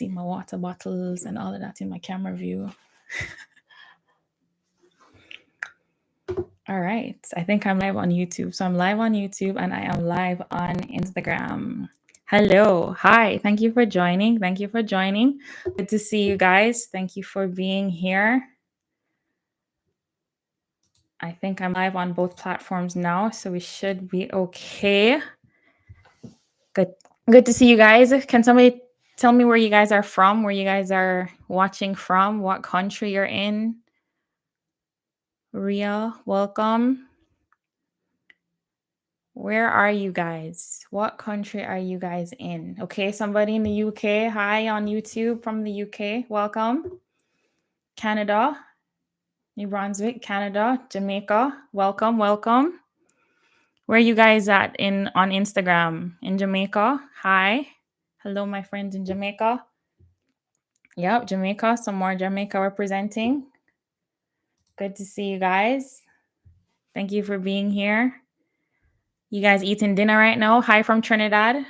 see my water bottles and all of that in my camera view. All right. I think I'm live on YouTube. So I'm live on YouTube and I am live on Instagram. Hello. Hi. Thank you for joining. Thank you for joining. Good to see you guys. Thank you for being here. I think I'm live on both platforms now, so we should be okay. Good to see you guys. Can somebody tell me where you guys are from, where you guys are watching from, what country you're in? Ria, welcome. Where are you guys? What country are you guys in? Okay, somebody in the UK. Hi on YouTube from the UK. Welcome. Canada, New Brunswick, Canada, Jamaica. Welcome, welcome. Where are you guys at on Instagram? In Jamaica? Hi. Hello, my friends in Jamaica. Yep, Jamaica. Some more Jamaica representing. Good to see you guys. Thank you for being here. You guys eating dinner right now? Hi from Trinidad.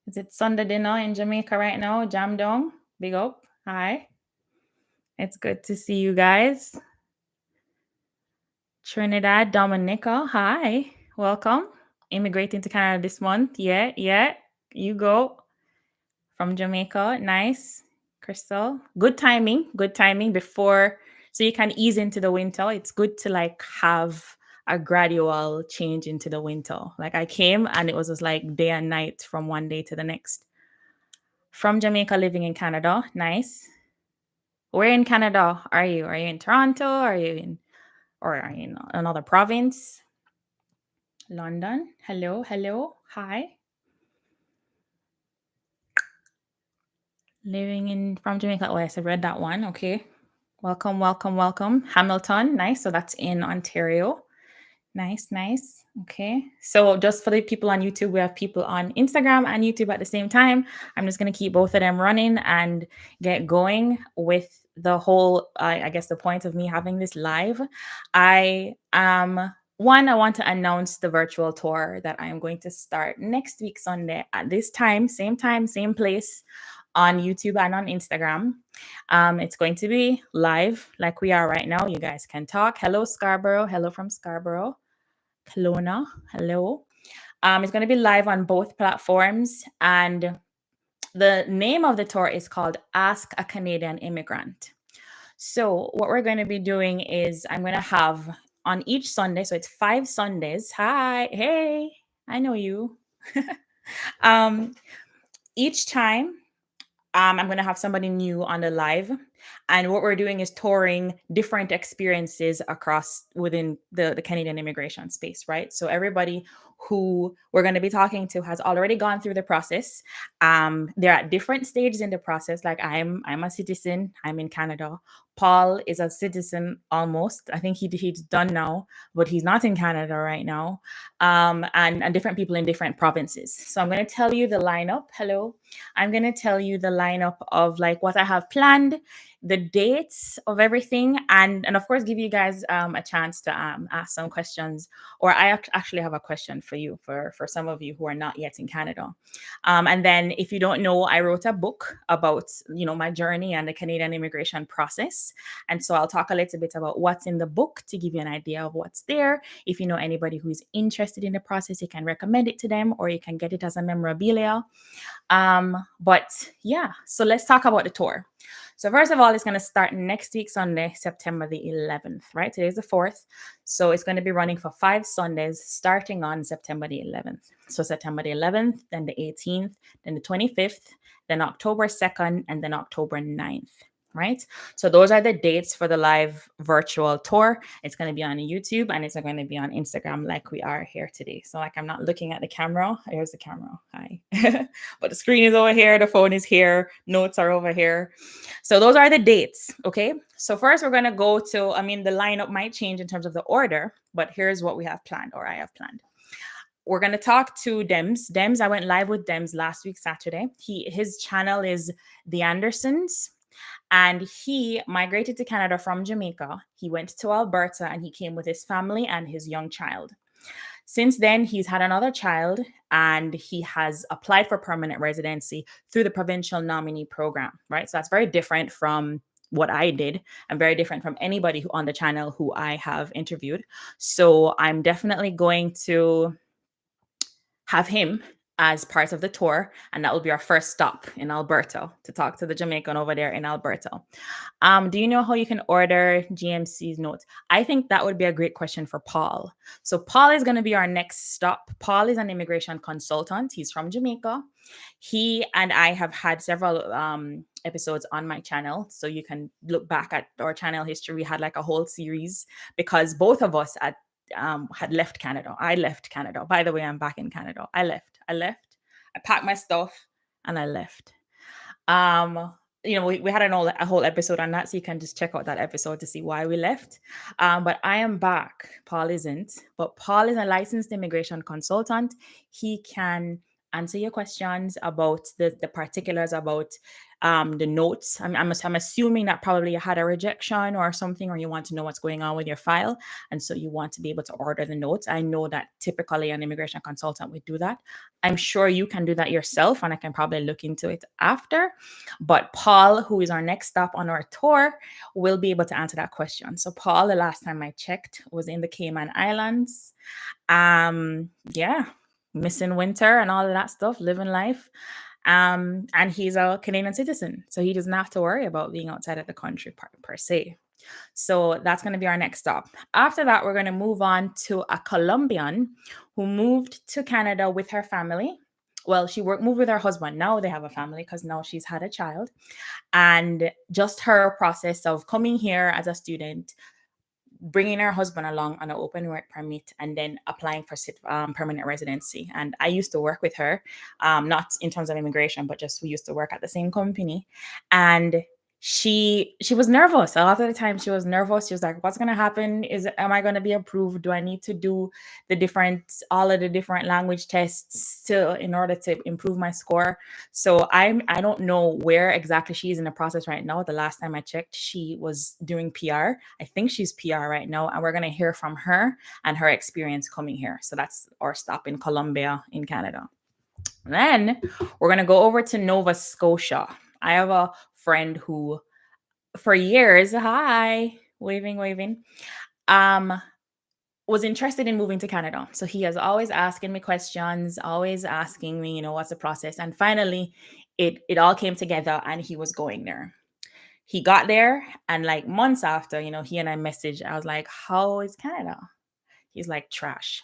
Is it Sunday dinner in Jamaica right now? Jam dong. Big up. Hi. It's good to see you guys. Trinidad, Dominica. Hi. Welcome. Immigrating to Canada this month. Yeah. You go. From Jamaica. Nice. Crystal. Good timing before, so you can ease into the winter. It's good to have a gradual change into the winter. I came and it was just day and night from one day to the next. From Jamaica, living in Canada. Nice. Where in Canada are you? Are you in Toronto? Are you in another province? London. Hello. Hi. From Jamaica. Oh, yes, I read that one. Okay. Welcome. Hamilton. Nice. So that's in Ontario. Nice. Okay. So just for the people on YouTube, we have people on Instagram and YouTube at the same time. I'm just going to keep both of them running and get going with the whole, I guess the point of me having this live. I want to announce the virtual tour that I am going to start next week, Sunday at this time, same place on YouTube and on Instagram. It's going to be live like we are right now. You guys can talk. Hello, Scarborough. Hello from Scarborough. Kelowna. Hello. It's going to be live on both platforms. And the name of the tour is called Ask a Canadian Immigrant. So what we're going to be doing is I'm going to have on each Sunday, so it's 5 Sundays. Hi. Hey, I know you. Each time, I'm going to have somebody new on the live. And what we're doing is touring different experiences within the Canadian immigration space, right? So everybody who we're going to be talking to has already gone through the process. They're at different stages in the process. Like I'm a citizen. I'm in Canada. Paul is a citizen almost. I think he's done now, but he's not in Canada right now. And different people in different provinces. So I'm going to tell you the lineup. Hello. I'm going to tell you the lineup of what I have planned, the dates of everything, and of course give you guys a chance to ask some questions. Or I actually have a question for you, for some of you who are not yet in Canada. And then if you don't know, I wrote a book about my journey and the Canadian immigration process. And so I'll talk a little bit about what's in the book to give you an idea of what's there. If you know anybody who is interested in the process, you can recommend it to them, or you can get it as a memorabilia. But yeah, so let's talk about the tour. So first of all, it's going to start next week, Sunday, September the 11th, right? Today's the 4th. So it's going to be running for 5 Sundays, starting on September the 11th. So September the 11th, then the 18th, then the 25th, then October 2nd, and then October 9th. Right? So those are the dates for the live virtual tour. It's going to be on YouTube and it's going to be on Instagram like we are here today. So I'm not looking at the camera. Here's the camera. Hi. But the screen is over here. The phone is here. Notes are over here. So those are the dates. Okay. So first we're going to go to, the lineup might change in terms of the order, but here's what we have planned, or I have planned. We're going to talk to Dems. I went live with Dems last week, Saturday. His channel is The Andersons. And he migrated to Canada from Jamaica. He went to Alberta and he came with his family and his young child. Since then, he's had another child and he has applied for permanent residency through the provincial nominee program, right? So that's very different from what I did and very different from anybody who on the channel who I have interviewed. So I'm definitely going to have him as part of the tour, and that will be our first stop in Alberta to talk to the Jamaican over there in Alberta. Do you know how you can order GMC's notes? I think that would be a great question for Paul. So Paul is going to be our next stop. Paul is an immigration consultant. He's from Jamaica. He and I have had several episodes on my channel, so you can look back at our channel history. We had like a whole series because both of us at had left Canada. I left Canada. By the way, I'm back in Canada. I left. I packed my stuff and I left. We had a whole episode on that, so you can just check out that episode to see why we left. But I am back. Paul isn't, but Paul is a licensed immigration consultant. He can answer your questions about the particulars about the notes. I'm assuming that probably you had a rejection or something, or you want to know what's going on with your file, and so you want to be able to order the notes. I know that typically an immigration consultant would do that. I'm sure you can do that yourself, and I can probably look into it after. But Paul, who is our next stop on our tour, will be able to answer that question. So Paul, the last time I checked, was in the Cayman Islands. Yeah, missing winter and all of that stuff, living life. And he's a Canadian citizen, so he doesn't have to worry about being outside of the country per se. So that's going to be our next stop. After that, we're going to move on to a Colombian who moved to Canada with her family. Well, moved with her husband. Now they have a family because now she's had a child. And just her process of coming here as a student, bringing her husband along on an open work permit, and then applying for permanent residency. And I used to work with her, not in terms of immigration, but just we used to work at the same company. And she was nervous. A lot of the time she was nervous. She was like, what's going to happen? Am I going to be approved? Do I need to do all of the different language tests in order to improve my score? So I don't know where exactly she is in the process right now. The last time I checked, she was doing PR. I think she's PR right now, and we're going to hear from her and her experience coming here. So that's our stop in Colombia in Canada. Then we're going to go over to Nova Scotia. I have a friend who for years, hi, waving, was interested in moving to Canada. So he has always asking me questions, always asking me, what's the process? And finally, it all came together and he was going there. He got there, and like months after, he and I messaged. I was like, how is Canada? He's like, trash.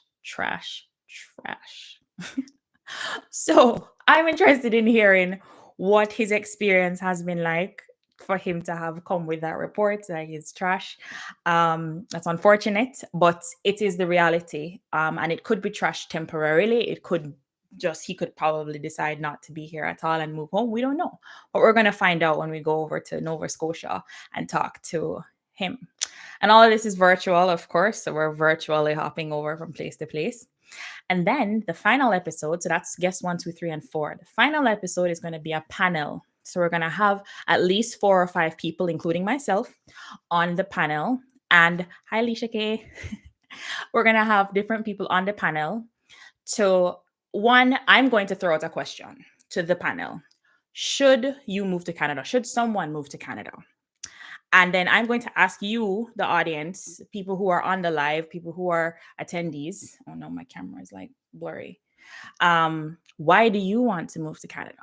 So I'm interested in hearing what his experience has been like for him to have come with that report like it's trash. That's unfortunate, but it is the reality. And it could be trash temporarily. He could probably decide not to be here at all and move home. We don't know, but we're going to find out when we go over to Nova Scotia and talk to him. And all of this is virtual, of course. So we're virtually hopping over from place to place. And then the final episode, so that's guest 1, 2, 3, and 4. The final episode is going to be a panel. So we're going to have at least 4 or 5 people, including myself, on the panel. And hi, Alicia K. We're going to have different people on the panel. I'm going to throw out a question to the panel. Should you move to Canada? Should someone move to Canada? And then I'm going to ask you, the audience, people who are on the live, people who are attendees. Oh no, my camera is like blurry. Why do you want to move to Canada?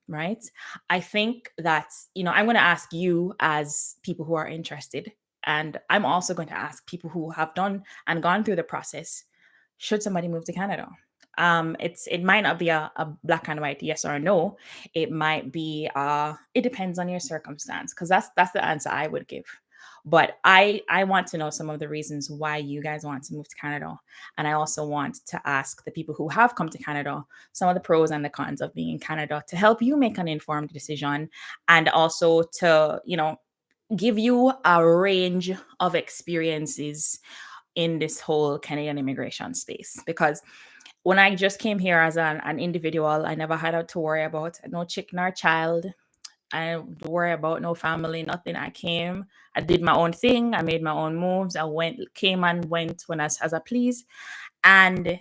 Right? I think that, I'm going to ask you as people who are interested. And I'm also going to ask people who have done and gone through the process. Should somebody move to Canada? It might not be a black and white yes or no. It might be it depends on your circumstance, because that's the answer I would give. But I want to know some of the reasons why you guys want to move to Canada. And I also want to ask the people who have come to Canada some of the pros and the cons of being in Canada to help you make an informed decision, and also to give you a range of experiences in this whole Canadian immigration space. Because when I just came here as an individual, I never had to worry about no chick nor child. I don't worry about no family, nothing. I came, I did my own thing, I made my own moves. I came and went when as I please. And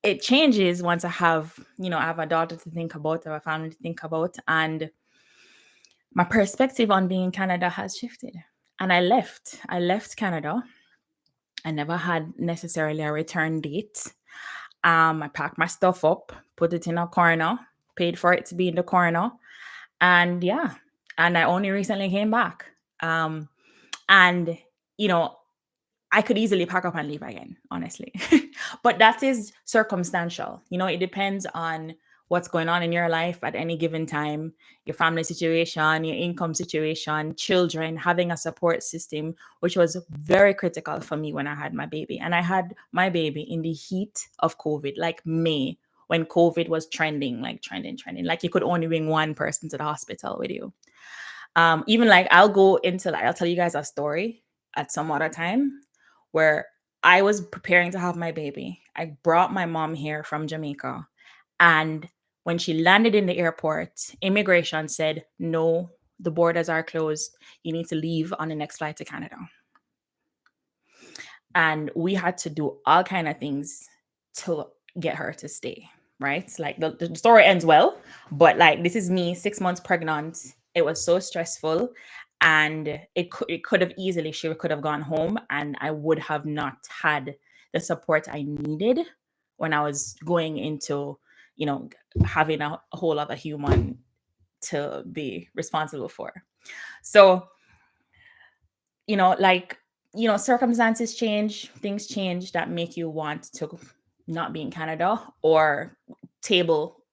it changes once I have, I have a daughter to think about, I have a family to think about. And my perspective on being in Canada has shifted. And I left. I left Canada. I never had necessarily a return date. I packed my stuff up, put it in a corner, paid for it to be in the corner. And yeah, and I only recently came back. Um, and, you know, I could easily pack up and leave again, honestly. But that is circumstantial. It depends on what's going on in your life at any given time, your family situation, your income situation, children, having a support system, which was very critical for me when I had my baby. And I had my baby in the heat of COVID, like May, when COVID was trending, like trending. Like you could only bring one person to the hospital with you. Even like I'll tell you guys a story at some other time where I was preparing to have my baby. I brought my mom here from Jamaica. And when she landed in the airport, immigration said, no, the borders are closed. You need to leave on the next flight to Canada. And we had to do all kind of things to get her to stay, right? Like the story ends well, but like this is me 6 months pregnant. It was so stressful. And she could have gone home, and I would have not had the support I needed when I was going into, having a whole other human to be responsible for. So, circumstances change, things change that make you want to not be in Canada or table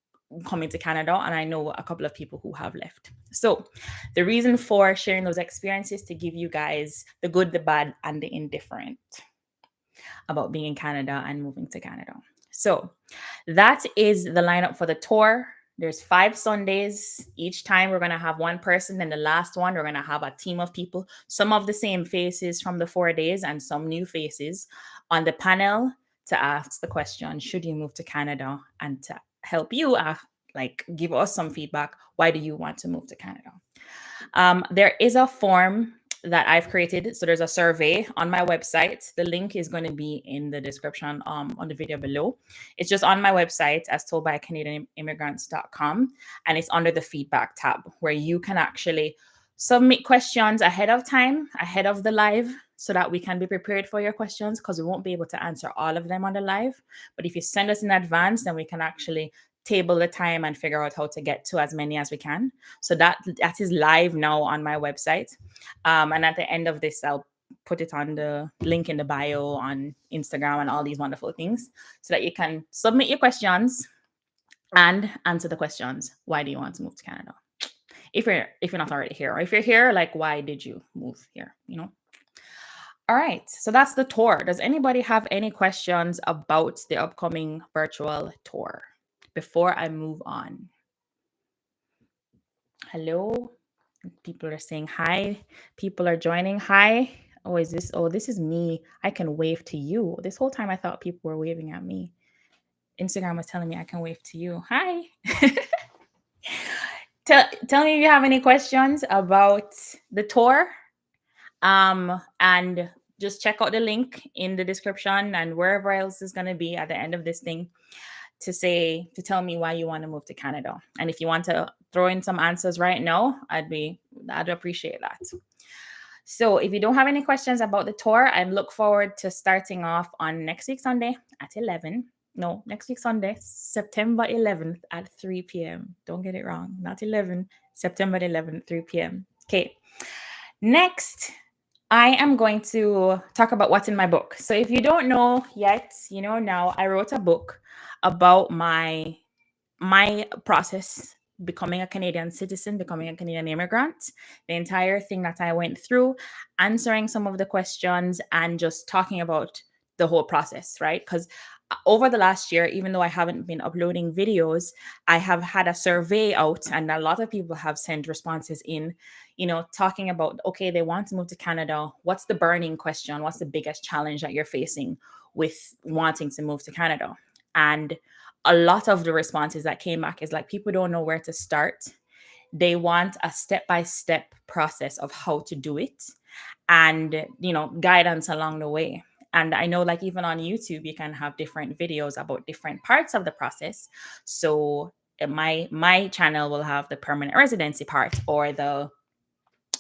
coming to Canada. And I know a couple of people who have left. So the reason for sharing those experiences to give you guys the good, the bad, and the indifferent about being in Canada and moving to Canada. So that is the lineup for the tour. There's 5 Sundays. Each time we're going to have one person. Then the last one, we're going to have a team of people, some of the same faces from the 4 days and some new faces on the panel to ask the question, should you move to Canada? And to help you give us some feedback. Why do you want to move to Canada? There is a form that I've created. So there's a survey on my website. The link is going to be in the description on the video below. It's just on my website, as told by CanadianImmigrants.com. And it's under the feedback tab where you can actually submit questions ahead of time, ahead of the live, so that we can be prepared for your questions, because we won't be able to answer all of them on the live. But if you send us in advance, then we can actually table the time and figure out how to get to as many as we can. So that is live now on my website. And at the end of this, I'll put it on the link in the bio on Instagram and all these wonderful things, so that you can submit your questions and answer the questions. Why do you want to move to Canada? If you're not already here, or if you're here, like, why did you move here? All right, so that's the tour. Does anybody have any questions about the upcoming virtual tour before I move on? Hello, people are saying hi. People are joining. Hi. Oh, this is me. I can wave to you. This whole time I thought people were waving at me. Instagram was telling me I can wave to you. Hi. Tell me if you have any questions about the tour. And just check out the link in the description and wherever else is going to be at the end of this thing to tell me why you want to move to Canada. And if you want to throw in some answers right now, I'd appreciate that. So if you don't have any questions about the tour, I look forward to starting off on next week Sunday at 11. No, next week Sunday, September 11th at 3 p.m. Don't get it wrong. Not 11, September 11th, 3 p.m. Okay. Next, I am going to talk about what's in my book. So if you don't know yet, you know now. I wrote a book about my process becoming a Canadian citizen, becoming a Canadian immigrant, the entire thing that I went through, answering some of the questions and just talking about the whole process, right? Because over the last year, even though I haven't been uploading videos, I have had a survey out and a lot of people have sent responses in, talking about, okay, they want to move to Canada. What's the burning question? What's the biggest challenge that you're facing with wanting to move to Canada? And a lot of the responses that came back is like, people don't know where to start. they want a step-by-step process of how to do it, and guidance along the way. And I know, like, even on YouTube you can have different videos about different parts of the process. So my channel will have the permanent residency part or the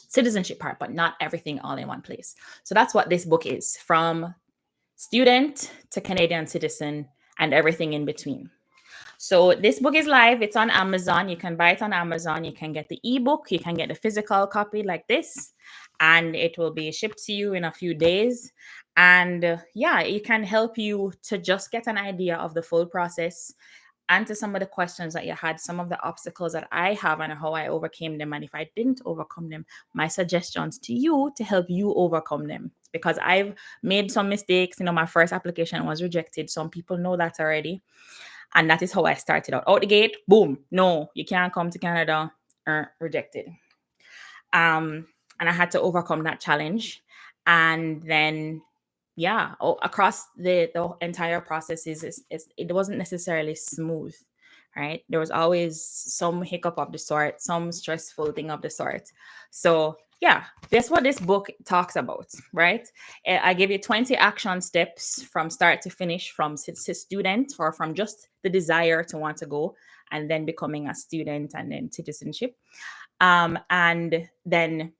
citizenship part, but not everything all in one place. So that's what this book is, from student to Canadian citizen and everything in between. So this book is live. It's on Amazon. You can buy it on Amazon. You can get the ebook. You can get the physical copy like this, and it will be shipped to you in a few days. And yeah, it can help you to just get an idea of the full process, answer some of the questions that you had, some of the obstacles that I have and how I overcame them. And if I didn't overcome them, my suggestions to you to help you overcome them. Because I've made some mistakes. My first application was rejected. Some people know that already. And that is how I started out. Out the gate, boom, no, you can't come to Canada, rejected. And I had to overcome that challenge. And then, yeah, across the entire process it wasn't necessarily smooth, right? There was always some hiccup of the sort, some stressful thing of the sort. So yeah, that's what this book talks about, right? I give you 20 action steps from start to finish, from student, or from just the desire to want to go, and then becoming a student, and then citizenship. And then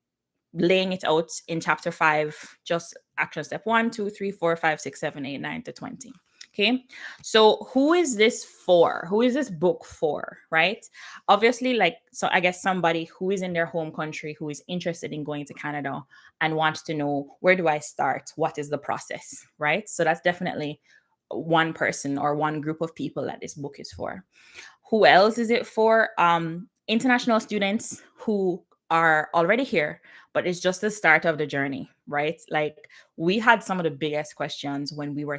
laying it out in chapter 5, just action step 1, 2, 3, 4, 5, 6, 7, 8, 9 to 20. Okay, so who is this for? Who is this book for, right? Obviously, so I guess somebody who is in their home country, who is interested in going to Canada and wants to know, where do I start? What is the process, right? So that's definitely one person or one group of people that this book is for. Who else is it for? International students who are already here, but it's just the start of the journey, right? Like, we had some of the biggest questions when we were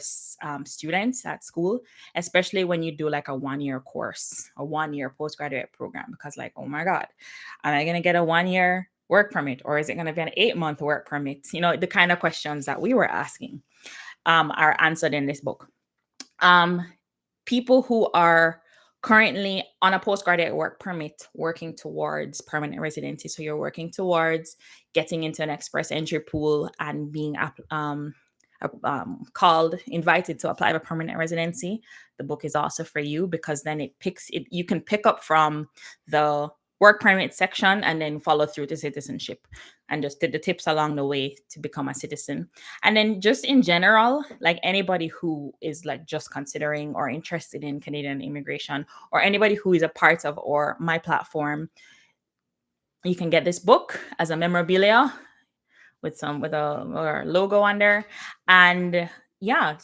students at school, especially when you do like a 1-year course, a 1-year postgraduate program, because like, oh my God, am I going to get a 1-year work permit, or is it going to be an 8-month work permit? The kind of questions that we were asking are answered in this book. People who are currently on a postgraduate work permit working towards permanent residency. So you're working towards getting into an express entry pool and being invited to apply for permanent residency. The book is also for you, because then you can pick up from the work permit section and then follow through to citizenship, and just did the tips along the way to become a citizen. And then just in general, like anybody who is like just considering or interested in Canadian immigration, or anybody who is a part of or my platform, you can get this book as a memorabilia with a logo on there. And yeah,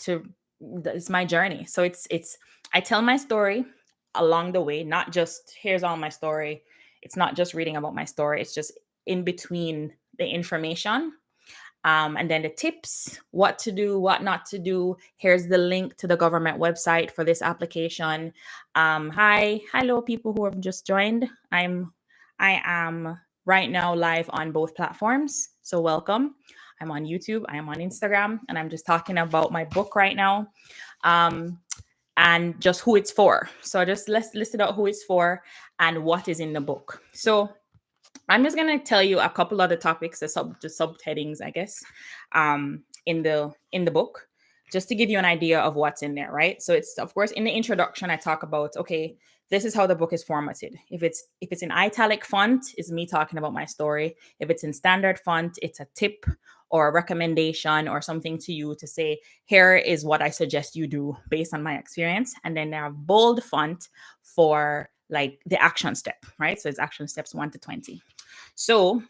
it's my journey. So it's I tell my story along the way, not just here's all my story. It's not just reading about my story. It's just in between the information, and then the tips, what to do, what not to do. Here's the link to the government website for this application. Hello, people who have just joined. I am right now live on both platforms, so welcome. I'm on YouTube, I am on Instagram, and I'm just talking about my book right now, and just who it's for. So just let's list it out, who it's for and what is in the book. So I'm just going to tell you a couple other topics, the subheadings, I guess, in the book, just to give you an idea of what's in there, right? So it's, of course, in the introduction, I talk about, okay, this is how the book is formatted. If it's in italic font, it's me talking about my story. If it's in standard font, it's a tip or a recommendation or something to you to say, here is what I suggest you do based on my experience. And then there are bold font for like the action step, right? So it's action steps 1 to 20. So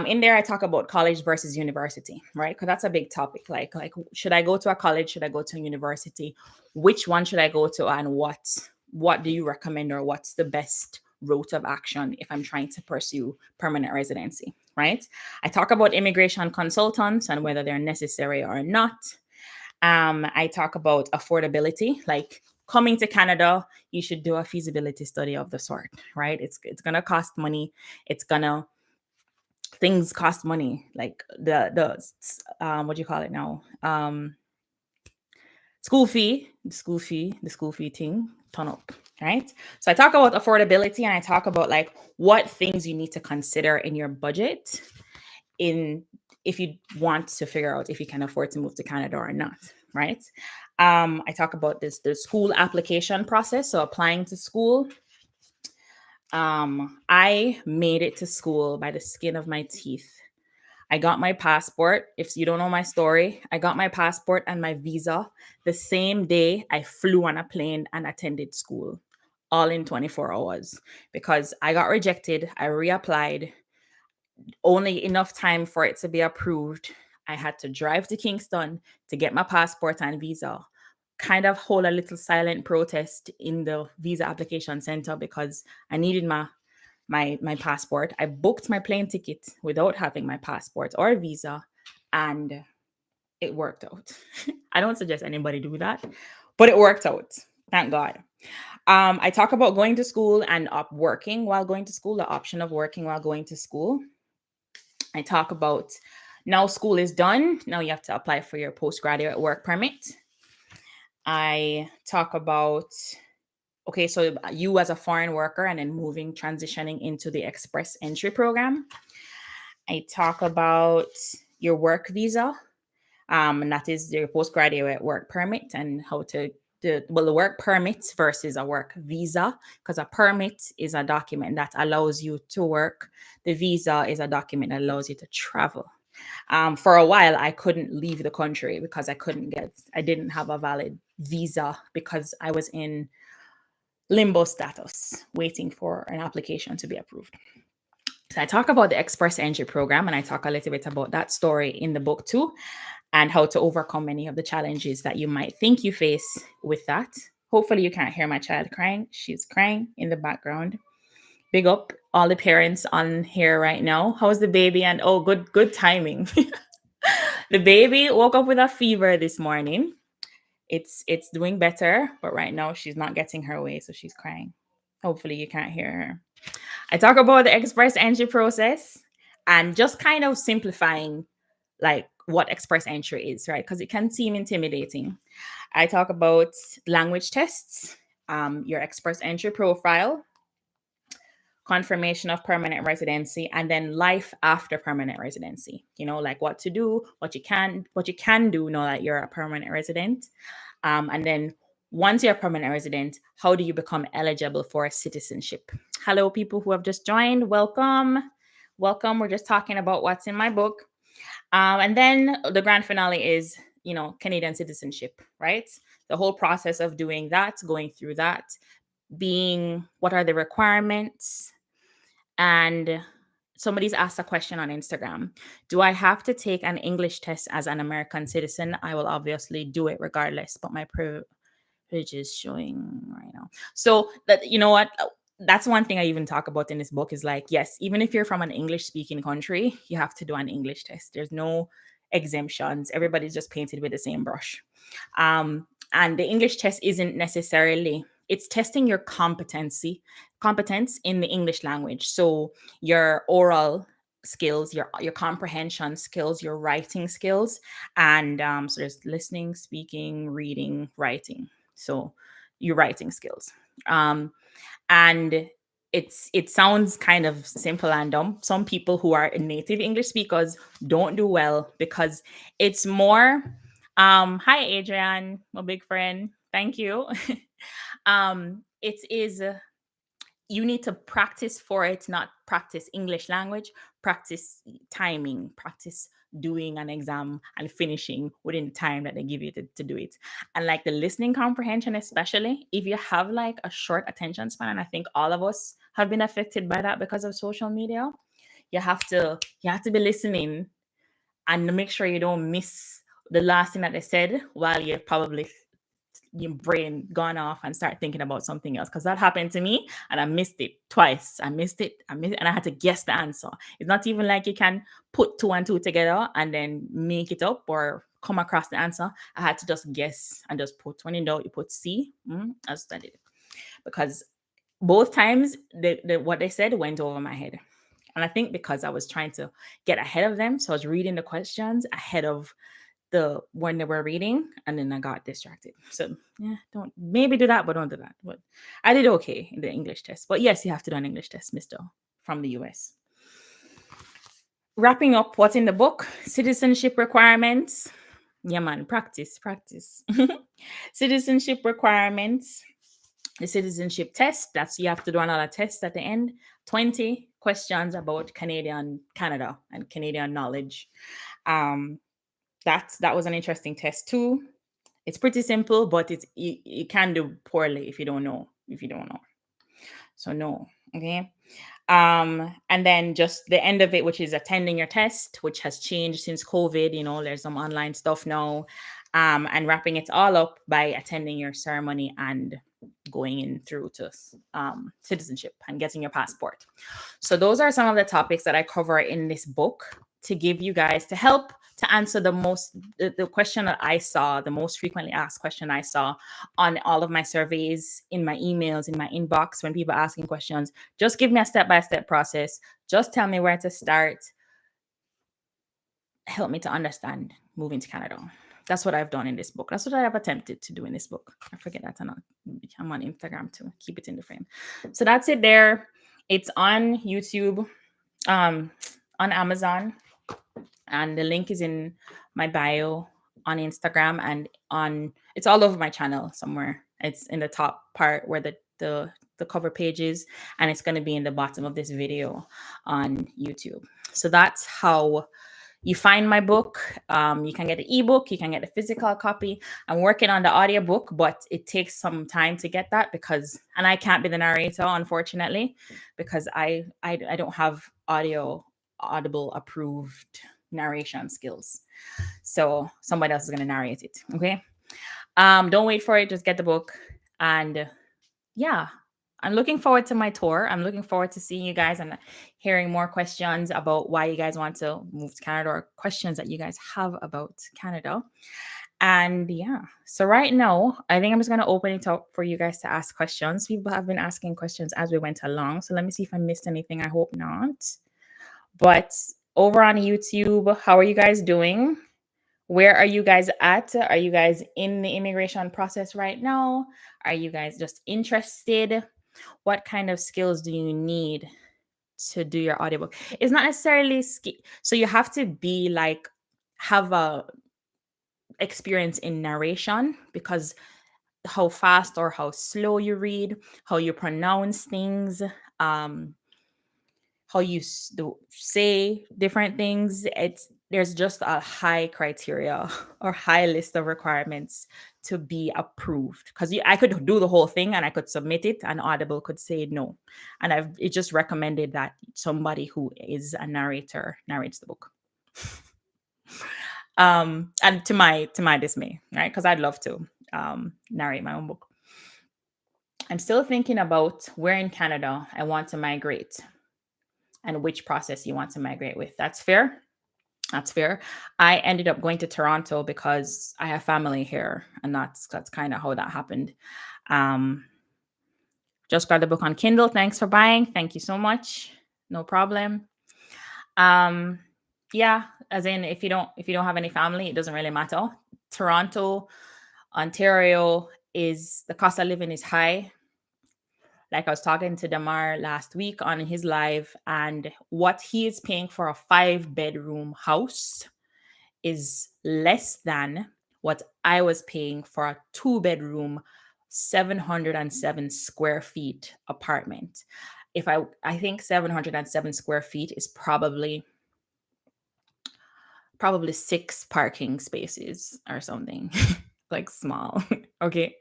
in there, I talk about college versus university, right? Because that's a big topic. Like, should I go to a college? Should I go to a university? Which one should I go to? And what do you recommend, or what's the best route of action if I'm trying to pursue permanent residency, right? I talk about immigration consultants and whether they're necessary or not. I talk about affordability, like coming to Canada, you should do a feasibility study of the sort, right? It's going to cost money. Things cost money, like the what do you call it now? the school fee thing, turn up, right? So I talk about affordability and I talk about like what things you need to consider in your budget in if you want to figure out if you can afford to move to Canada or not, right? I talk about the school application process, so applying to school. I made it to school by the skin of my teeth. I got my passport. If you don't know my story, I got my passport and my visa the same day I flew on a plane and attended school, all in 24 hours because I got rejected. I reapplied, only enough time for it to be approved. I had to drive to Kingston to get my passport and visa, kind of hold a little silent protest in the visa application center because I needed my passport. I booked my plane ticket without having my passport or visa, and it worked out. I don't suggest anybody do that, but it worked out. Thank God. I talk about going to school and working while going to school, the option of working while going to school. I talk about now school is done. Now you have to apply for your postgraduate work permit. I talk about okay, so you as a foreign worker and then transitioning into the express entry program. I talk about your work visa, and that is your postgraduate work permit and how to the work permits versus a work visa, because a permit is a document that allows you to work. The visa is a document that allows you to travel. For a while, I couldn't leave the country because I didn't have a valid visa because I was in limbo status, waiting for an application to be approved. So I talk about the Express Entry program and I talk a little bit about that story in the book too, and how to overcome many of the challenges that you might think you face with that. Hopefully, you can't hear my child crying. She's crying in the background. Big up all the parents on here right now. How's the baby? And oh, good timing. The baby woke up with a fever this morning. It's doing better, but right now she's not getting her way, so she's crying. Hopefully, you can't hear her. I talk about the express entry process and just kind of simplifying like what express entry is, right? Because it can seem intimidating. I talk about language tests, your express entry profile, confirmation of permanent residency, and then life after permanent residency. You know, like what to do, what you can do now that you're a permanent resident, and then once you're a permanent resident, how do you become eligible for citizenship? Hello, people who have just joined. Welcome. Welcome. We're just talking about what's in my book. And then the grand finale is, Canadian citizenship, right? The whole process of doing that, going through that, being what are the requirements. And somebody's asked a question on Instagram. Do I have to take an English test as an American citizen? I will obviously do it regardless, but my privilege is showing right now. So that, you know what? That's one thing I even talk about in this book is like, yes, even if you're from an English speaking country, you have to do an English test. There's no exemptions. Everybody's just painted with the same brush. And the English test isn't necessarily, it's testing your competence in the English language. So your oral skills, your comprehension skills, your writing skills, and so there's listening, speaking, reading, writing. So your writing skills. And it sounds kind of simple and dumb. Some people who are native English speakers don't do well because it's more hi Adrian, my big friend. Thank you. It is you need to practice for it, not practice English language, practice timing, practice doing an exam and finishing within the time that they give you to do it. And like the listening comprehension, especially if you have like a short attention span, and I think all of us have been affected by that because of social media, you have to be listening and make sure you don't miss the last thing that they said while you're probably your brain gone off and start thinking about something else, because that happened to me and I missed it twice. I missed it, and I had to guess the answer. It's not even like you can put two and two together and then make it up or come across the answer. I had to just guess and just put, when in doubt, you put C. I studied it because both times what they said went over my head. And I think because I was trying to get ahead of them, so I was reading the questions ahead of when they were reading, and then I got distracted. So yeah, don't maybe do that, but don't do that. But I did okay in the English test. But yes, you have to do an English test, Mister, from the US. Wrapping up what's in the book: citizenship requirements. Yeah, man, practice, practice. Citizenship requirements, the citizenship test. That's you have to do another test at the end. 20 questions about Canada, and Canadian knowledge. Um, that was an interesting test too. It's pretty simple, but you can do poorly if you don't know. So no, okay. And then just the end of it, which is attending your test, which has changed since COVID. There's some online stuff now. And wrapping it all up by attending your ceremony and going in through to citizenship and getting your passport. So those are some of the topics that I cover in this book to give you guys to help to answer the question that I saw, the most frequently asked question I saw on all of my surveys, in my emails, in my inbox, when people asking questions. Just give me a step-by-step process. Just tell me where to start. Help me to understand moving to Canada. That's what I've done in this book. That's what I have attempted to do in this book. I forget that I'm on Instagram too. Keep it in the frame. So that's it there. It's on YouTube, on Amazon, and the link is in my bio on Instagram, and it's all over my channel somewhere. It's in the top part where the cover page is, and it's going to be in the bottom of this video on YouTube. So that's how you find my book. You can get the ebook, you can get the physical copy. I'm working on the audiobook, but it takes some time to get that and I can't be the narrator, unfortunately, because I don't have Audible approved narration skills. So somebody else is going to narrate it. Okay. Don't wait for it. Just get the book. And yeah, I'm looking forward to my tour. I'm looking forward to seeing you guys and hearing more questions about why you guys want to move to Canada, or questions that you guys have about Canada. And yeah, so right now, I think I'm just going to open it up for you guys to ask questions. People have been asking questions as we went along. So let me see if I missed anything. I hope not. But over on YouTube, how are you guys doing? Where are you guys at? Are you guys in the immigration process right now? Are you guys just interested? What kind of skills do you need to do your audiobook? It's not necessarily so you have to be like have a experience in narration, because how fast or how slow you read, how you pronounce things, how you say different things. There's just a high criteria or high list of requirements to be approved, because I could do the whole thing and I could submit it and Audible could say no, and it just recommended that somebody who is a narrator narrates the book. And to my dismay, right? Because I'd love to narrate my own book. I'm still thinking about where in Canada I want to migrate and which process you want to migrate with. That's fair. That's fair. I ended up going to Toronto because I have family here, and that's kind of how that happened. Just got the book on Kindle. Thanks for buying. Thank you so much. No problem. Yeah, as in if you don't have any family, it doesn't really matter. Toronto, Ontario, the cost of living is high. Like I was talking to Damar last week on his live, and what he is paying for a 5-bedroom house is less than what I was paying for a 2-bedroom, 707 square feet apartment. I think 707 square feet is probably 6 parking spaces or something, like small. Okay.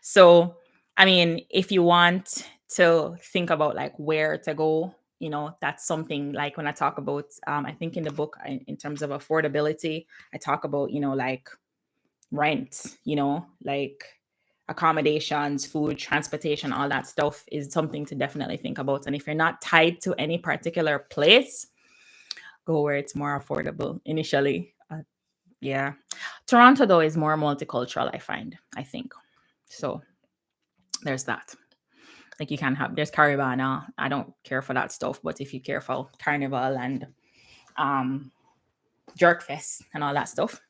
So, I mean, if you want to think about like where to go, that's something like when I talk about, I think in the book, in terms of affordability, I talk about, like rent, like accommodations, food, transportation, all that stuff is something to definitely think about. And if you're not tied to any particular place, go where it's more affordable initially. Yeah. Toronto, though, is more multicultural, I think. So there's that. Like there's Caribana. I don't care for that stuff, but if you care for Carnival and Jerkfest and all that stuff.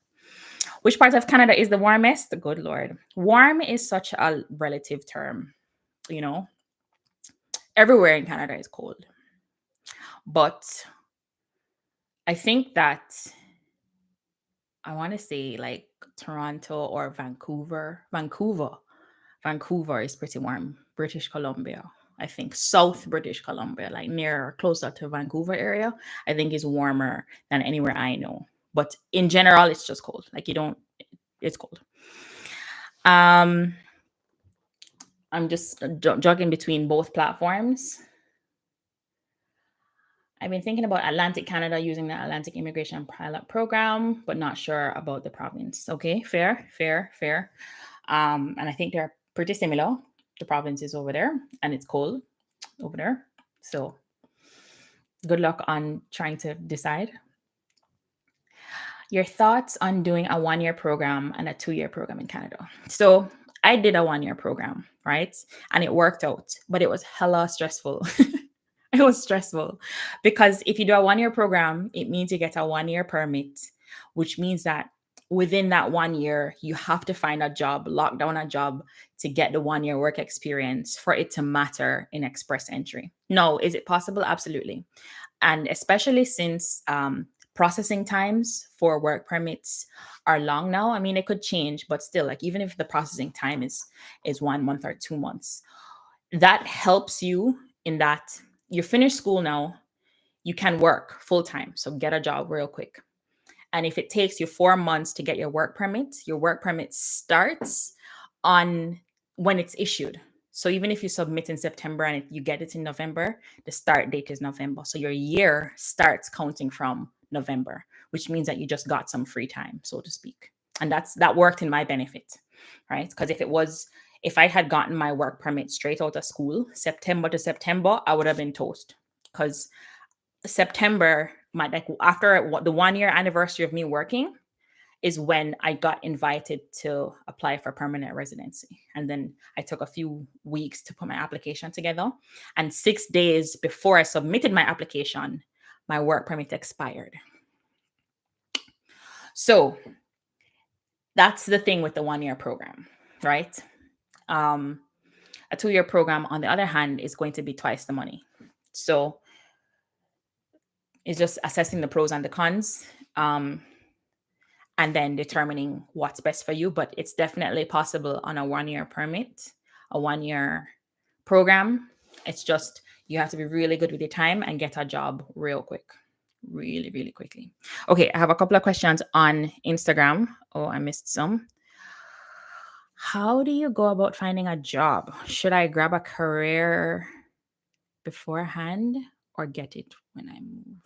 Which part of Canada is the warmest? Good Lord. Warm is such a relative term, you know. Everywhere in Canada is cold. But I think that I want to say like Toronto or Vancouver. Vancouver is pretty warm. British Columbia, I think South British Columbia, like near closer to Vancouver area, I think is warmer than anywhere I know. But in general, it's just cold. Like you don't, it's cold. Um, I'm just jogging between both platforms. I've been thinking about Atlantic Canada using the Atlantic Immigration Pilot Program, but not sure about the province. Okay, fair, fair, fair. And I think they're pretty similar. The province is over there and it's cold over there. So good luck on trying to decide. Your thoughts on doing a 1 year program and a 2 year program in Canada. So I did a 1 year program, right? And it worked out, but it was hella stressful. It was stressful because if you do a 1 year program, it means you get a 1 year permit, which means that within that 1 year, you have to find a job, lock down a job to get the 1 year work experience for it to matter in express entry. No, is it possible? Absolutely. And especially since processing times for work permits are long now. I mean, it could change, but still, like even if the processing time is 1 month or 2 months, that helps you in that you finish school now, you can work full time. So get a job real quick. And if it takes you 4 months to get your work permit starts on when it's issued. So even if you submit in September and you get it in November, the start date is November. So your year starts counting from November, which means that you just got some free time, so to speak. And that worked in my benefit, right? Because if I had gotten my work permit straight out of school, September to September, I would have been toast. Because September, like after the 1 year anniversary of me working, is when I got invited to apply for permanent residency. And then I took a few weeks to put my application together. And 6 days before I submitted my application, my work permit expired. So that's the thing with the 1 year program, right? A 2 year program, on the other hand, is going to be twice the money. So it's just assessing the pros and the cons. And then determining what's best for you. But it's definitely possible on a 1 year permit, a 1 year program. It's just you have to be really good with your time and get a job real quick, really, really quickly. Okay, I have a couple of questions on Instagram. Oh, I missed some. How do you go about finding a job? Should I grab a career beforehand or get it when I move?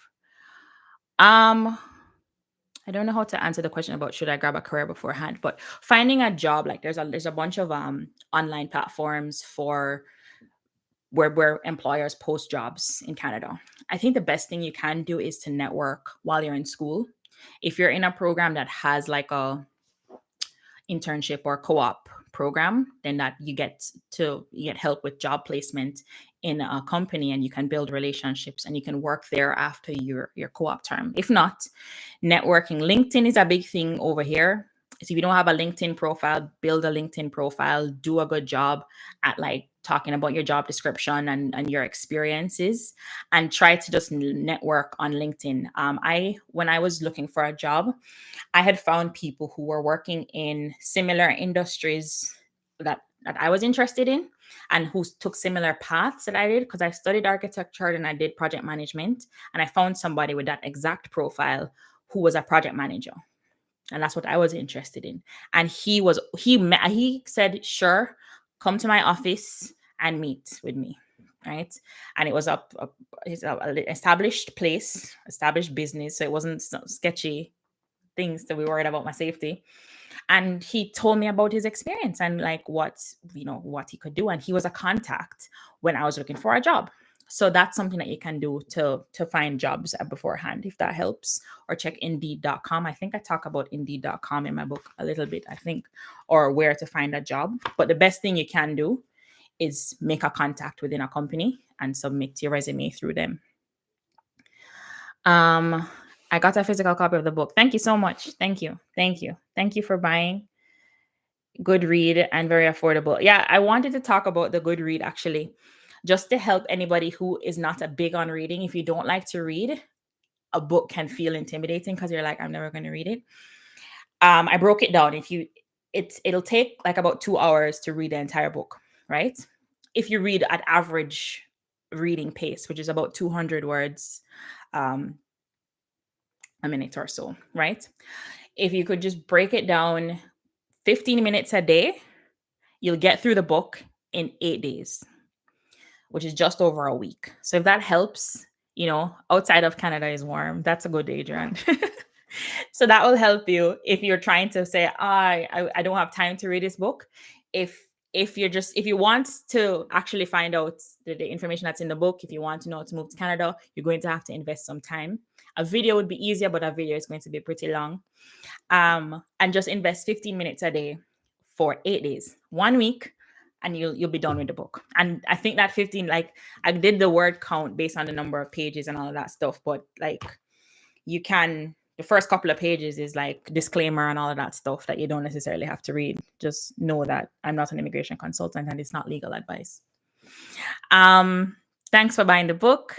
I don't know how to answer the question about should I grab a career beforehand, but finding a job, like there's a bunch of online platforms for where employers post jobs in Canada. I think the best thing you can do is to network while you're in school. If you're in a program that has like a internship or co-op program, then that you get help with job placement in a company, and you can build relationships and you can work there after your co-op term. If not, networking. LinkedIn is a big thing over here. So if you don't have a LinkedIn profile, build a LinkedIn profile, do a good job at like talking about your job description and your experiences, and try to just network on LinkedIn. When I was looking for a job, I had found people who were working in similar industries that I was interested in and who took similar paths that I did, because I studied architecture and I did project management, and I found somebody with that exact profile who was a project manager. And that's what I was interested in. And he said, sure, come to my office and meet with me. Right. And it was it's a established place, established business. So it wasn't sketchy things to be worried about my safety. And he told me about his experience and like what he could do. And he was a contact when I was looking for a job. So that's something that you can do to find jobs beforehand, if that helps. Or check indeed.com. I think I talk about indeed.com in my book a little bit, I think, or where to find a job. But the best thing you can do is make a contact within a company and submit your resume through them. I got a physical copy of the book. Thank you so much. Thank you. Thank you. Thank you for buying. Good read and very affordable. Yeah, I wanted to talk about the good read actually, just to help anybody who is not a big on reading. If you don't like to read, a book can feel intimidating because you're like, I'm never going to read it. I broke it down. If you, it'll take like about 2 hours to read the entire book, right? If you read at average reading pace, which is about 200 words um, a minute or so, right? If you could just break it down 15 minutes a day, you'll get through the book in 8 days, which is just over a week. So if that helps, outside of Canada is warm, that's a good age, Adrian. So that will help you if you're trying to say, I don't have time to read this book. If you want to actually find out the information that's in the book, if you want to know how to move to Canada, you're going to have to invest some time. A video would be easier, but a video is going to be pretty long. And just invest 15 minutes a day for 8 days, 1 week, and you'll be done with the book. And I think that 15, like I did the word count based on the number of pages and all of that stuff, but like the first couple of pages is like disclaimer and all of that stuff that you don't necessarily have to read. Just know that I'm not an immigration consultant and it's not legal advice. Thanks for buying the book.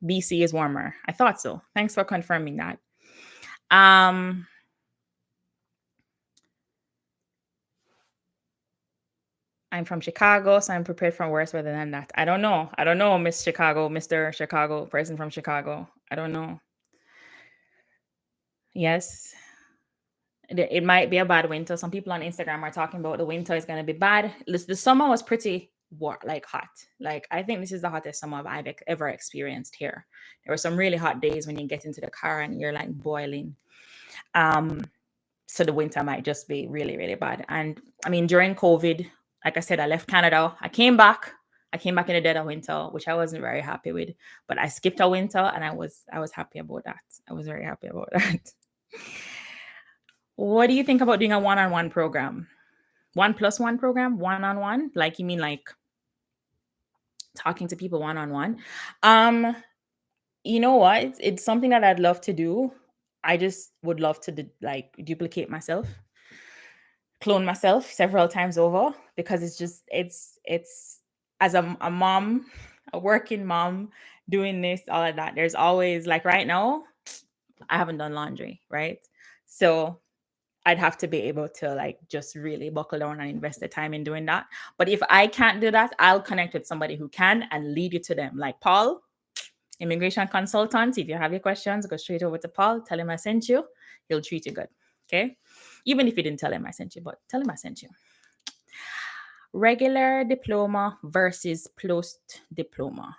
BC is warmer. I thought so. Thanks for confirming that. I'm from Chicago, so I'm prepared for worse weather than that. I don't know, Miss Chicago, Mr. Chicago, person from Chicago. I don't know. Yes, it might be a bad winter. Some people on Instagram are talking about the winter is going to be bad. The summer was pretty like hot. Like I think this is the hottest summer I've ever experienced here. There were some really hot days when you get into the car and you're like boiling. So the winter might just be really, really bad. And I mean, during COVID, like I said, I left Canada. I came back in the dead of winter, which I wasn't very happy with. But I skipped a winter, and I was happy about that. I was very happy about that. What do you think about doing a one-on-one program? 1+1 program, one-on-one? Like you mean like talking to people one-on-one? You know what? It's something that I'd love to do. I just would love to like duplicate myself, clone myself several times over, because it's as a mom, a working mom, doing this, all of that. There's always like right now, I haven't done laundry, right? So I'd have to be able to like just really buckle down and invest the time in doing that. But if I can't do that, I'll connect with somebody who can and lead you to them. Like Paul, immigration consultant. If you have your questions, go straight over to Paul. Tell him I sent you. He'll treat you good. Okay. Even if you didn't tell him I sent you, but tell him I sent you. Regular diploma versus post diploma.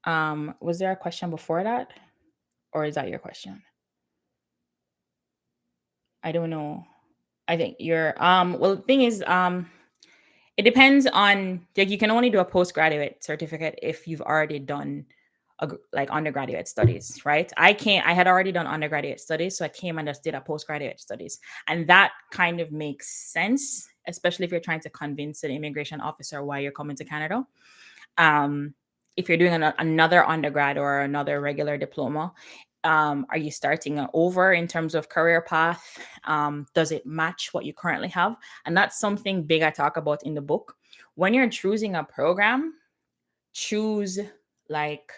Was there a question before that? Or is that your question? I don't know. I think you're well, the thing is, it depends on, like, you can only do a postgraduate certificate if you've already done like undergraduate studies, right? I had already done undergraduate studies, so I came and just did a postgraduate studies, and that kind of makes sense, especially if you're trying to convince an immigration officer why you're coming to Canada. If you're doing another undergrad or another regular diploma, are you starting over in terms of career path? Does it match what you currently have? And that's something big I talk about in the book. When you're choosing a program, choose like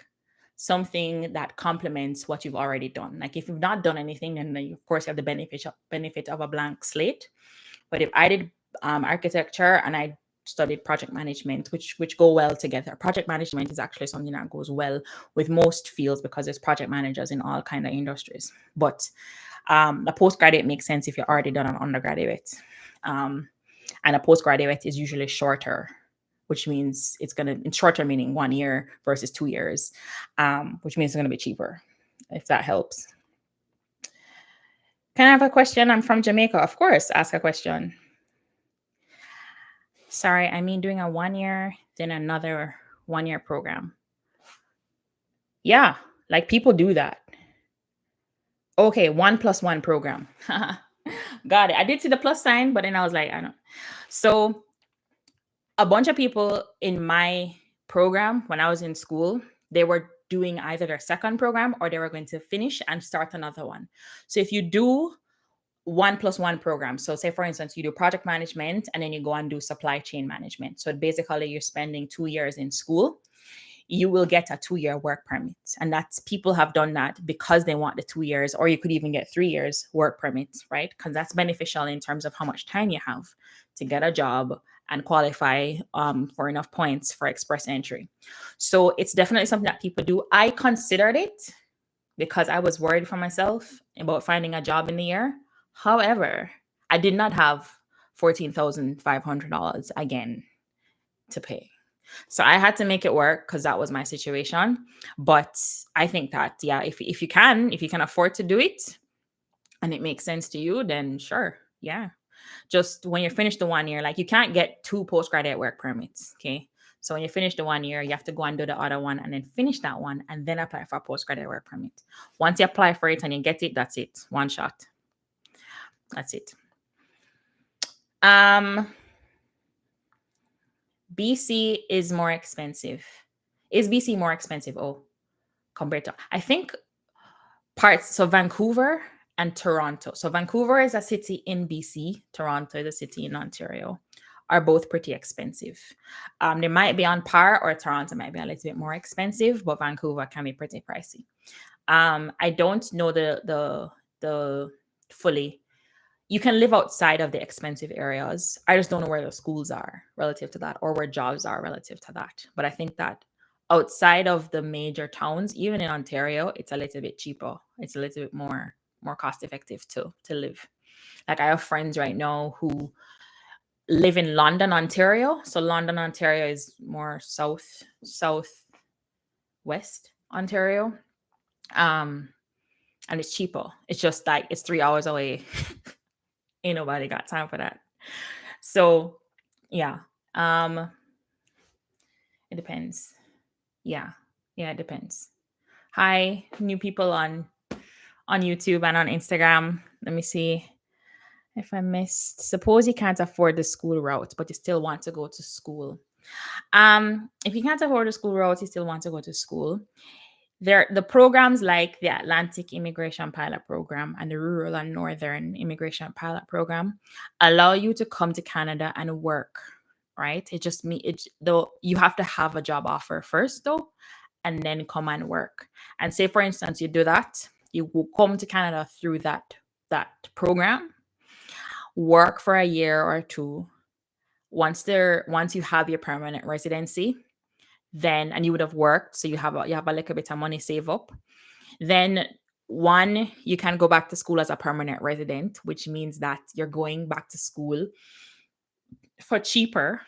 something that complements what you've already done. Like if you've not done anything, then of course you have the benefit of a blank slate. But if I did architecture and I studied project management, which go well together. Project management is actually something that goes well with most fields because there's project managers in all kind of industries. But a postgraduate makes sense if you're already done an undergraduate. And a postgraduate is usually shorter, which means it's shorter meaning 1 year versus 2 years, which means it's going to be cheaper, if that helps. Can I have a question? I'm from Jamaica. Of course, ask a question. Sorry, I mean doing a 1 year, then another 1 year program. Yeah, like people do that. Okay, 1+1 program. Got it. I did see the plus sign, but then I was like, I don't. So a bunch of people in my program when I was in school, they were doing either their second program or they were going to finish and start another one. So if you do 1+1 program, so say for instance, you do project management and then you go and do supply chain management. So basically you're spending 2 years in school, you will get a 2-year work permit. And that's people have done that because they want the 2 years, or you could even get 3 years work permit, right? Because that's beneficial in terms of how much time you have to get a job and qualify for enough points for express entry. So it's definitely something that people do. I considered it because I was worried for myself about finding a job in the year. However, I did not have $14,500 again to pay. So I had to make it work because that was my situation. But I think that, yeah, if you can afford to do it and it makes sense to you, then sure. Yeah. Just when you finish the 1 year, like you can't get 2 postgraduate work permits. Okay. So when you finish the 1 year, you have to go and do the other one and then finish that one and then apply for a postgraduate work permit. Once you apply for it and you get it, that's it. One shot. That's it. BC is more expensive. Is BC more expensive? Oh, compared to, I think parts. So Vancouver and Toronto. So Vancouver is a city in BC. Toronto is a city in Ontario. Are both pretty expensive. They might be on par, or Toronto might be a little bit more expensive, but Vancouver can be pretty pricey. I don't know the fully. You can live outside of the expensive areas. I just don't know where the schools are relative to that or where jobs are relative to that. But I think that outside of the major towns, even in Ontario, it's a little bit cheaper. It's a little bit more cost effective to live. Like I have friends right now who live in London, Ontario. So London, Ontario is more southwest Ontario. And it's cheaper. It's just like it's 3 hours away. Ain't nobody got time for that. So yeah. It depends. Yeah, it depends. Hi, new people on YouTube and on Instagram. Let me see if I missed. Suppose you can't afford the school route, but you still want to go to school. If you can't afford the school route, you still want to go to school. The programs like the Atlantic Immigration Pilot Program and the Rural and Northern Immigration Pilot Program allow you to come to Canada and work, right? It just though you have to have a job offer first though, and then come and work. And say for instance, you do that, you will come to Canada through that program, work for a year or two. Once you have your permanent residency, then and you would have worked, so you have a little bit of money save up, then you can go back to school as a permanent resident, which means that you're going back to school for cheaper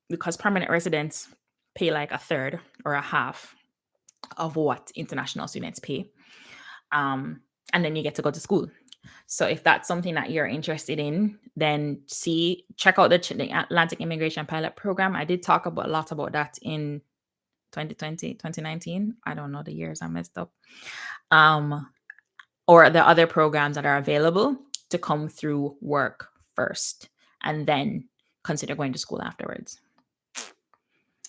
because permanent residents pay like a third or a half of what international students pay, and then you get to go to school. So if that's something that you're interested in, then check out the Atlantic Immigration Pilot Program. I did talk a lot about that in 2020, 2019. I don't know the years, I messed up. Or the other programs that are available to come through work first and then consider going to school afterwards.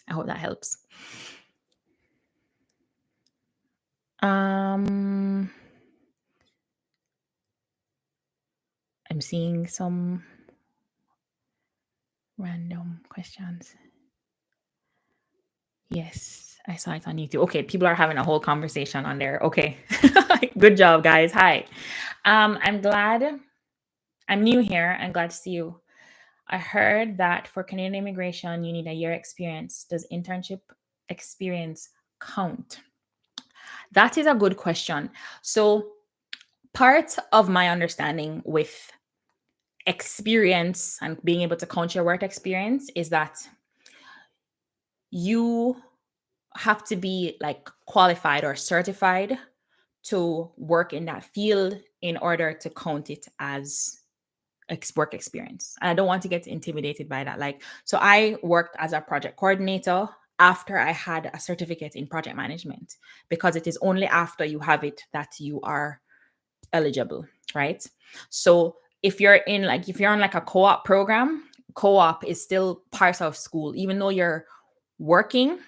I hope that helps. I'm seeing some random questions. Yes, I saw it on YouTube. Okay, people are having a whole conversation on there. Okay. Good job, guys. Hi. I'm glad. I'm new here. I'm glad to see you. I heard that for Canadian immigration, you need a year experience. Does internship experience count? That is a good question. So part of my understanding with experience and being able to count your work experience is that you have to be like qualified or certified to work in that field in order to count it as work experience. And I don't want to get intimidated by that. Like, so I worked as a project coordinator after I had a certificate in project management, because it is only after you have it that you are eligible, right? So if you're on like a co-op program, co-op is still part of school. Even though you're working,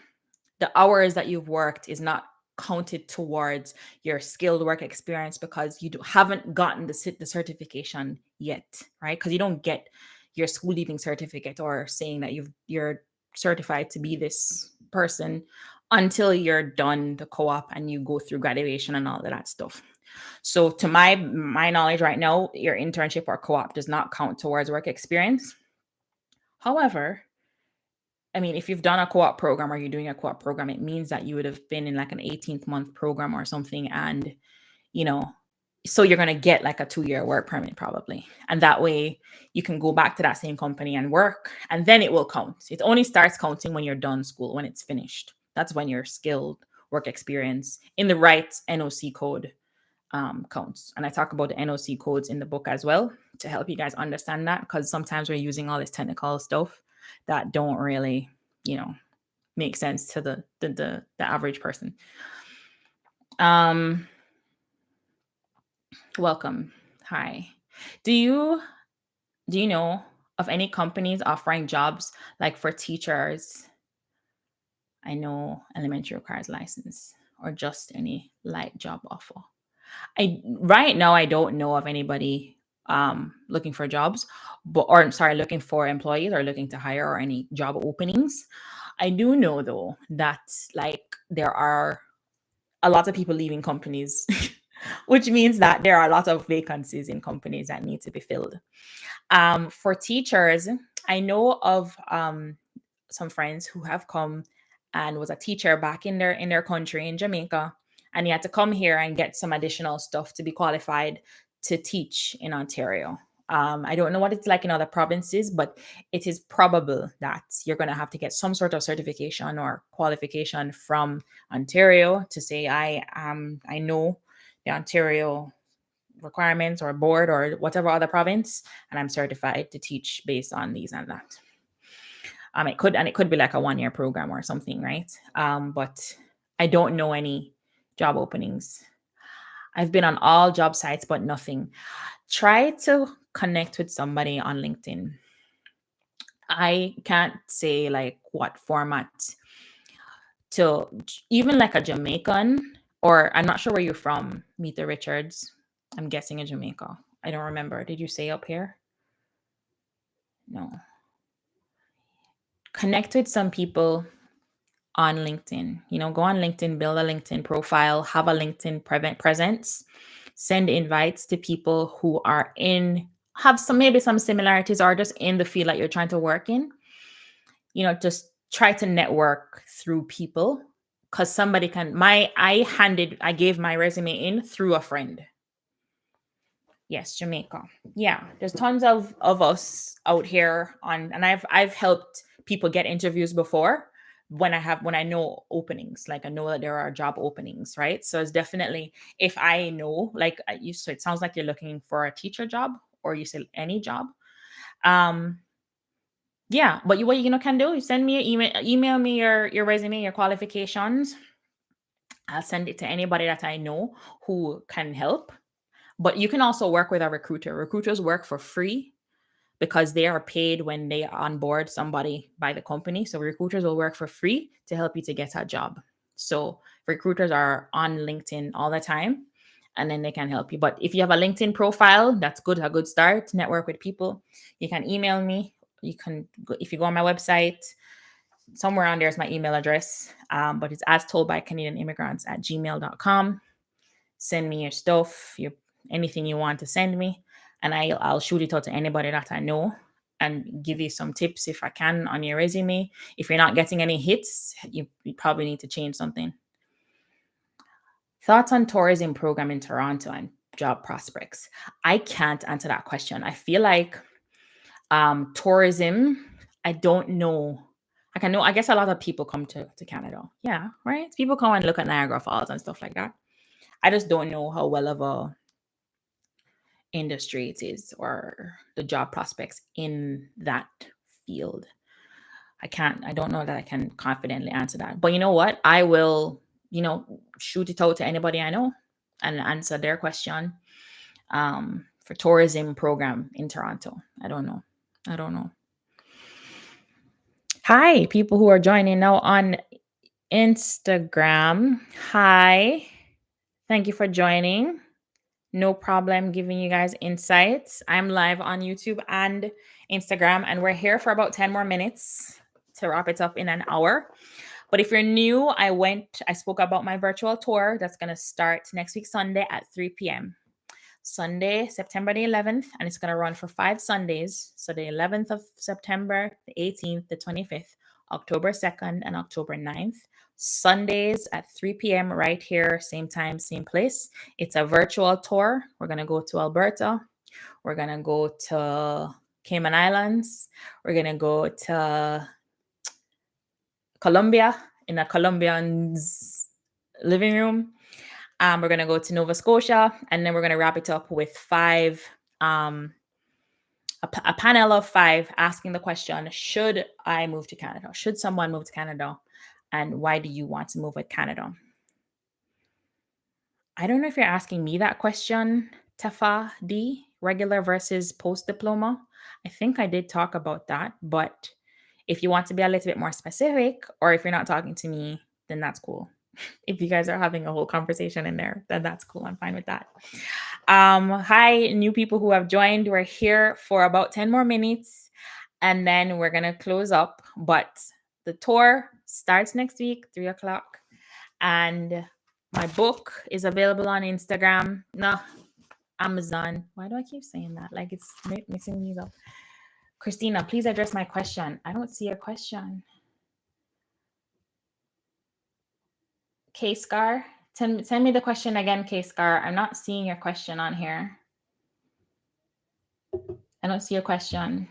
the hours that you've worked is not counted towards your skilled work experience because haven't gotten the certification yet, right? Because you don't get your school leaving certificate or saying that you're certified to be this person until you're done the co-op and you go through graduation and all of that stuff. So to my knowledge right now, your internship or co-op does not count towards work experience. However, I mean, if you've done a co-op program or you're doing a co-op program, it means that you would have been in like an 18th month program or something. And, you know, so you're going to get like a 2-year work permit probably. And that way you can go back to that same company and work, and then it will count. It only starts counting when you're done school, when it's finished. That's when your skilled work experience in the right NOC code counts. And I talk about the NOC codes in the book as well to help you guys understand that, because sometimes we're using all this technical stuff that don't really, make sense to the average person. Welcome. Hi. Do you know of any companies offering jobs like for teachers? I know elementary requires license, or just any light job offer. Right now I don't know of anybody looking for jobs, looking for employees or looking to hire, or any job openings. I do know though that like there are a lot of people leaving companies, which means that there are a lot of vacancies in companies that need to be filled. For teachers, I know of some friends who have come and was a teacher back in their country in Jamaica, and he had to come here and get some additional stuff to be qualified to teach in Ontario. I don't know what it's like in other provinces, but it is probable that you're going to have to get some sort of certification or qualification from Ontario to say I know the Ontario requirements or board or whatever other province, and I'm certified to teach based on these and that. It could be like a 1-year program or something, right? But I don't know any job openings. I've been on all job sites, but nothing. Try to connect with somebody on LinkedIn. I can't say like what format to, even like a Jamaican, or I'm not sure where you're from, Meet Richards. I'm guessing in Jamaica. I don't remember. Did you say up here? No. Connect with some people on LinkedIn. Go on LinkedIn, build a LinkedIn profile, have a LinkedIn presence, send invites to people who are have maybe some similarities or just in the field that you're trying to work in. Just try to network through people, because somebody I gave my resume in through a friend. Yes, Jamaica. Yeah, there's tons of us out here and I've helped people get interviews before when I know openings, like I know that there are job openings, right? So it's definitely, if I know, like you said, it sounds like you're looking for a teacher job, or you said any job. Yeah, but what you can do is send me an email me your resume, your qualifications. I'll send it to anybody that I know who can help. But you can also work with a recruiter. Recruiters work for free because they are paid when they onboard somebody by the company. So recruiters will work for free to help you to get a job. So recruiters are on LinkedIn all the time, and then they can help you. But if you have a LinkedIn profile, that's good, a good start. Network with people. You can email me. You can, if you go on my website, somewhere on there is my email address. But it's as told by Canadian Immigrants at gmail.com. Send me your stuff, anything you want to send me, and I'll shoot it out to anybody that I know and give you some tips if I can on your resume. If you're not getting any hits, you probably need to change something. Thoughts on tourism program in Toronto and job prospects? I can't answer that question. I feel like tourism, I don't know. I guess a lot of people come to Canada. Yeah, right? People come and look at Niagara Falls and stuff like that. I just don't know how well of a industry it is, or the job prospects in that field. I don't know that I can confidently answer that. But you know what? I will, shoot it out to anybody I know and answer their question for tourism program in Toronto. I don't know. Hi, people who are joining now on Instagram. Hi. Thank you for joining. No problem giving you guys insights. I'm live on YouTube and Instagram, and we're here for about 10 more minutes to wrap it up in an hour. But if you're new, I spoke about my virtual tour that's going to start next week, Sunday at 3 p.m. Sunday, September the 11th, and it's going to run for 5 Sundays. So the 11th of September, the 18th, the 25th, October 2nd, and October 9th. Sundays at 3 p.m. right here, same time, same place. It's a virtual tour. We're going to go to Alberta. We're going to go to Cayman Islands. We're going to go to Colombia in a Colombian's living room. We're going to go to Nova Scotia, and then we're going to wrap it up with a panel of 5 asking the question, should I move to Canada? Should someone move to Canada? And why do you want to move with Canada? I don't know if you're asking me that question, Tafa D, regular versus post-diploma. I think I did talk about that, but if you want to be a little bit more specific, or if you're not talking to me, then that's cool. If you guys are having a whole conversation in there, then that's cool. I'm fine with that. Hi, new people who have joined. We're here for about 10 more minutes, and then we're going to close up. But the tour starts next week, 3 o'clock. And my book is available on Instagram. No, Amazon. Why do I keep saying that? Like it's mixing these up. Kristina, please address my question. I don't see a question. K-Scar, send me the question again, K-Scar. I'm not seeing your question on here. I don't see a question.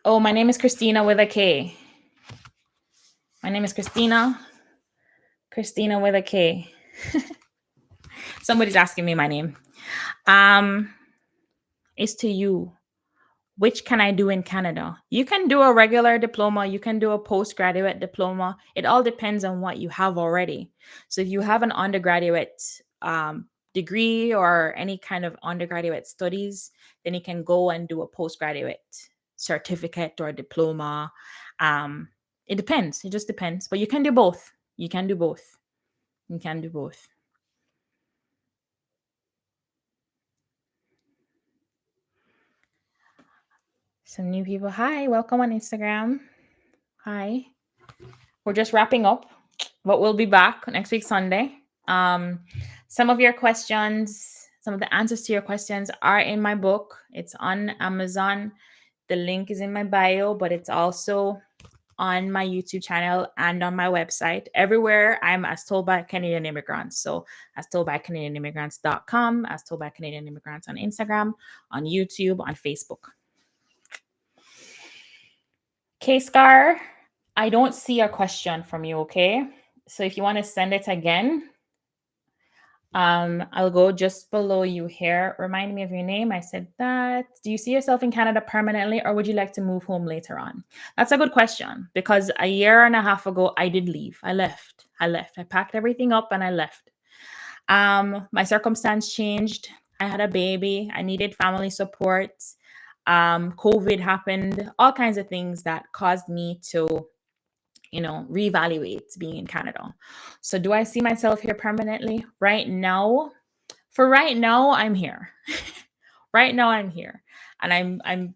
Oh, my name is Kristina with a K. My name is Kristina. Kristina with a K. Somebody's asking me my name. It's to you. Which can I do in Canada? You can do a regular diploma. You can do a postgraduate diploma. It all depends on what you have already. So if you have an undergraduate degree or any kind of undergraduate studies, then you can go and do a postgraduate certificate or diploma. It depends. It just depends. But you can do both. You can do both. You can do both. Some new people. Hi, welcome on Instagram. Hi. We're just wrapping up, but we'll be back next week, Sunday. Some of your questions, some of the answers to your questions are in my book. It's on Amazon. The link is in my bio, but it's also on my YouTube channel and on my website. Everywhere I'm as told by Canadian Immigrants. So as told by CanadianImmigrants.com, as told by Canadian Immigrants on Instagram, on YouTube, on Facebook. K-Scar, I don't see a question from you, okay? So if you want to send it again, I'll go just below you here. Remind me of your name. I said that. Do you see yourself in Canada permanently, or would you like to move home later on? That's a good question, because a year and a half ago, I did leave. I left. I packed everything up and I left. My circumstance changed. I had a baby. I needed family support. COVID happened. All kinds of things that caused me to reevaluate being in Canada. So do I see myself here permanently? Right now, I'm here. Right now I'm here. And I'm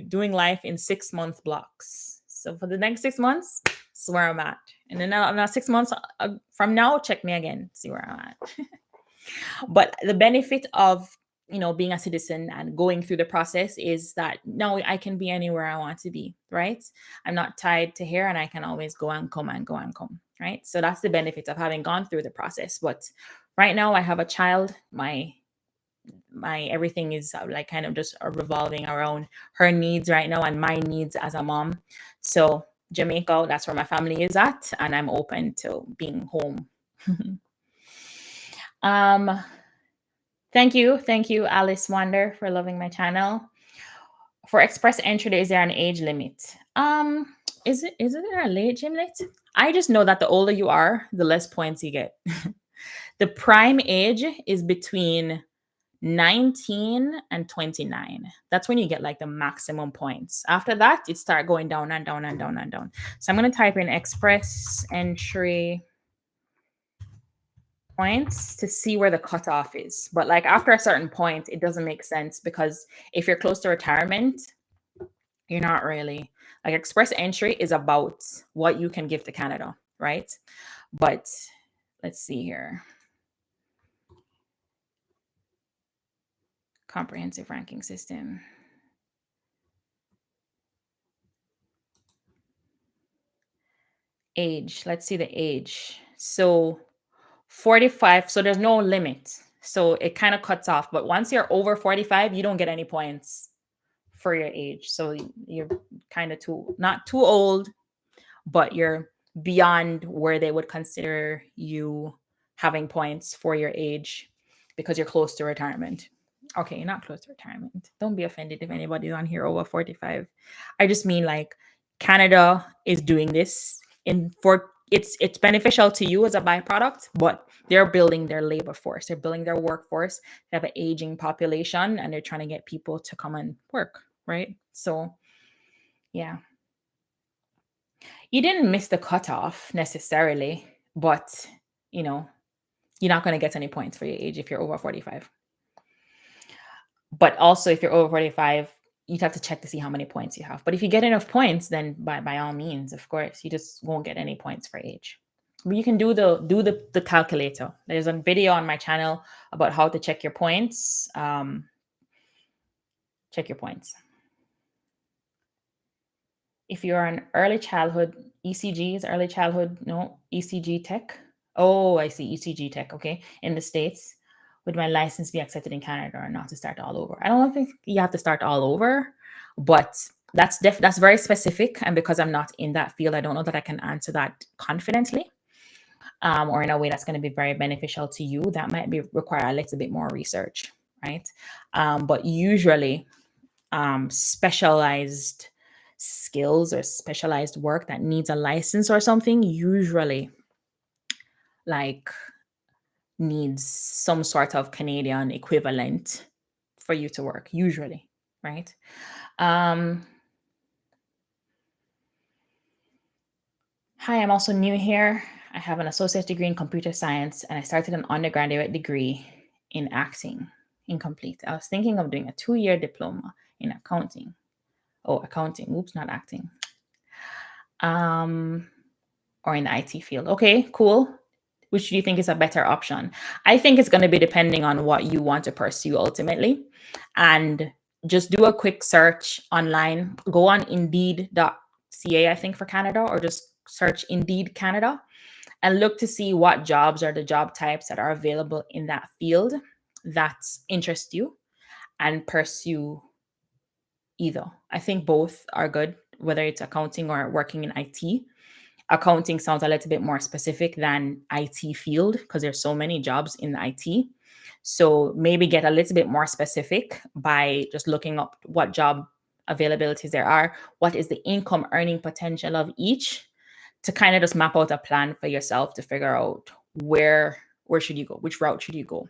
doing life in 6-month blocks. So for the next 6 months, that's where I'm at. And then now 6 months from now, check me again, see where I'm at. But the benefit of being a citizen and going through the process is that now I can be anywhere I want to be, right? I'm not tied to here, and I can always go and come, right? So that's the benefit of having gone through the process. But right now I have a child. My everything is like kind of just revolving around her needs right now and my needs as a mom. So Jamaica, that's where my family is at, and I'm open to being home. Thank you, Alice Wander, for loving my channel. For express entry, is there an age limit? Is there a age limit? I just know that the older you are, the less points you get. The prime age is between 19 and 29. That's when you get like the maximum points. After that, it start going down and down and down and down. So I'm going to type in express entry points to see where the cutoff is. But like after a certain point, it doesn't make sense because if you're close to retirement, you're not really like express entry is about what you can give to Canada, right? But let's see here. Comprehensive ranking system. Age. Let's see the age. So 45. So there's no limit. So it kind of cuts off. But once you're over 45, you don't get any points for your age. So you're kind of not too old, but you're beyond where they would consider you having points for your age because you're close to retirement. Okay, you're not close to retirement. Don't be offended if anybody's on here over 45. I just mean like Canada is doing this it's beneficial to you as a byproduct, but they're building their labor force. They're building their workforce. They have an aging population and they're trying to get people to come and work, right? So yeah. You didn't miss the cutoff necessarily, but you know, you're not going to get any points for your age if you're over 45. But also, if you're over 45, you'd have to check to see how many points you have. But if you get enough points, then by all means, of course, you just won't get any points for age. But you can do the calculator. There's a video on my channel about how to check your points. Check your points. If you're an early childhood, ECG is early childhood, no, ECG tech. Oh, I see, ECG tech, okay, in the States. Would my license be accepted in Canada or not to start all over? I don't think you have to start all over, but that's very specific. And because I'm not in that field, I don't know that I can answer that confidently, or in a way that's going to be very beneficial to you. That might require a little bit more research, right? But usually, specialized skills or specialized work that needs a license or something usually like needs some sort of Canadian equivalent for you to work usually, right? Hi, I'm also new here. I have an associate degree in computer science and I started an undergraduate degree in acting. Incomplete. I was thinking of doing a 2-year diploma in accounting. Oh, accounting. Oops, not acting. Or in the IT field. Okay, cool. Which do you think is a better option? I think it's going to be depending on what you want to pursue ultimately. And just do a quick search online. Go on indeed.ca, I think, for Canada, or just search Indeed Canada and look to see what jobs are the job types that are available in that field that interest you and pursue either. I think both are good, whether it's accounting or working in IT. Accounting sounds a little bit more specific than IT field because there's so many jobs in the IT. So maybe get a little bit more specific by just looking up what job availabilities there are, what is the income earning potential of each, to kind of just map out a plan for yourself to figure out where should you go, which route should you go.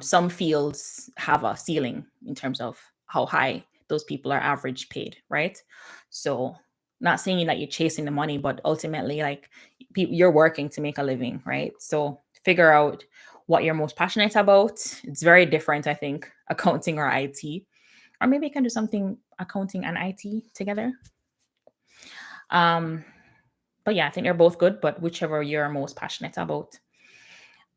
Some fields have a ceiling in terms of how high those people are average paid, right? So not saying that you're chasing the money, but ultimately like you're working to make a living, right? So figure out what you're most passionate about. It's very different, I think, accounting or IT, or maybe you can do something accounting and IT together. But yeah, I think they're both good, but whichever you're most passionate about.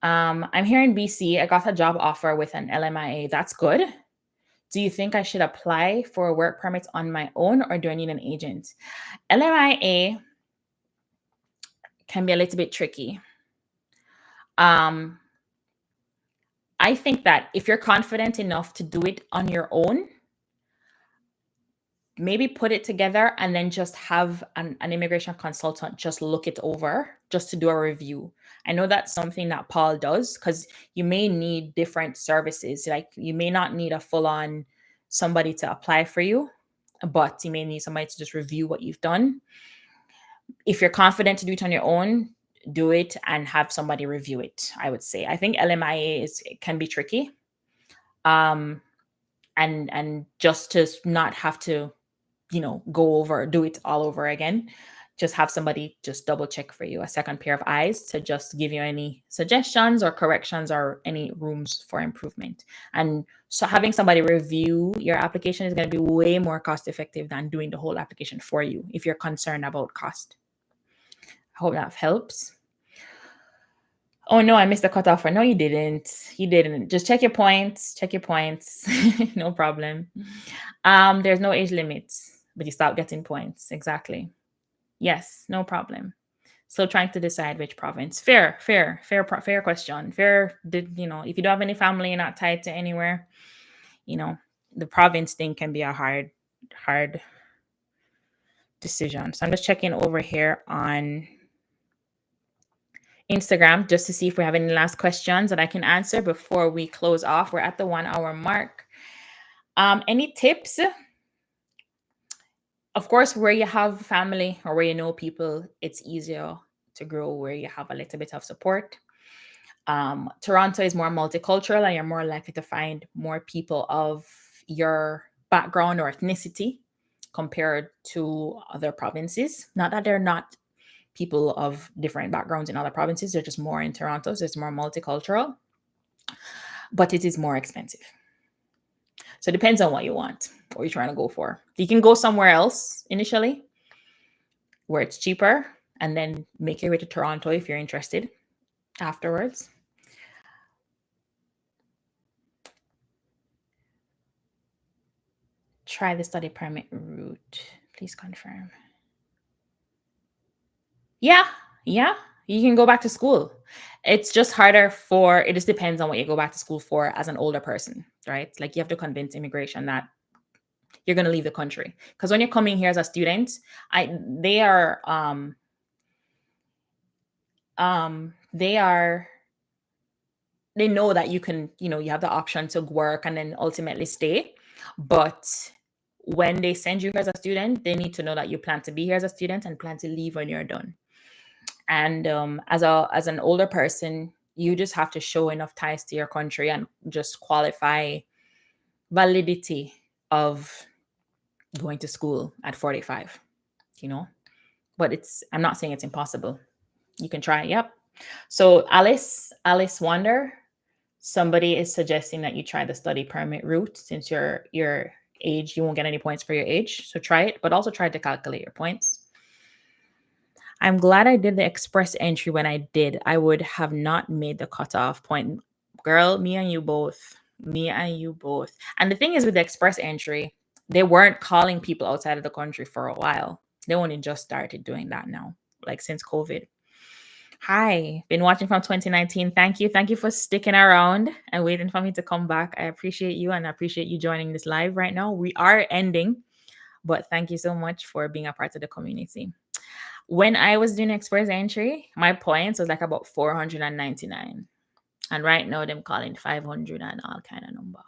I'm here in BC. I got a job offer with an LMIA. That's good. Do you think I should apply for a work permit on my own or do I need an agent? LMIA can be a little bit tricky. I think that if you're confident enough to do it on your own, maybe put it together and then just have an immigration consultant just look it over just to do a review. I know that's something that Paul does because you may need different services. Like you may not need a full-on somebody to apply for you, but you may need somebody to just review what you've done. If you're confident to do it on your own, do it and have somebody review it, I would say. I think LMIA can be tricky. um and just to not have to do it all over again. Just have somebody just double check for you, a second pair of eyes to just give you any suggestions or corrections or any rooms for improvement. And so having somebody review your application is going to be way more cost effective than doing the whole application for you if you're concerned about cost. I hope that helps. Oh no, I missed the cutoff. No, you didn't. You didn't. Just check your points. Check your points. No problem. There's no age limit, but you start getting points. Exactly. Yes, no problem. Still trying to decide which province. Fair question. Fair. Did if you don't have any family, you're not tied to anywhere. You know, the province thing can be a hard decision. So I'm just checking over here on Instagram just to see if we have any last questions that I can answer before we close off. We're at the 1 hour mark. Any tips? Of course, where you have family or where you know people, it's easier to grow where you have a little bit of support. Toronto is more multicultural and you're more likely to find more people of your background or ethnicity compared to other provinces. Not that they're not people of different backgrounds in other provinces, they're just more in Toronto, so it's more multicultural, but it is more expensive. So it depends on what you want, what you're trying to go for. You can go somewhere else initially where it's cheaper and then make your way to Toronto if you're interested afterwards. Try the study permit route. Please confirm. Yeah, you can go back to school. It's just harder it just depends on what you go back to school for as an older person, right? Like you have to convince immigration that you're going to leave the country. Because when you're coming here as a student, they are they know that you can, you have the option to work and then ultimately stay. But when they send you here as a student, they need to know that you plan to be here as a student and plan to leave when you're done. And as an older person, you just have to show enough ties to your country and just qualify validity of going to school at 45, but I'm not saying it's impossible. You can try. Yep. So Alice Wonder, somebody is suggesting that you try the study permit route. Since your age, you won't get any points for your age, so try it, but also try to calculate your points. I'm glad I did the express entry when I did. I would have not made the cutoff point. Girl, me and you both. And the thing is with the express entry, they weren't calling people outside of the country for a while. They only just started doing that now, like since COVID. Hi, been watching from 2019. Thank you for sticking around and waiting for me to come back. I appreciate you and I appreciate you joining this live right now. We are ending, but thank you so much for being a part of the community. When I was doing express entry, my points was like about 499. And right now them calling 500 and all kind of number.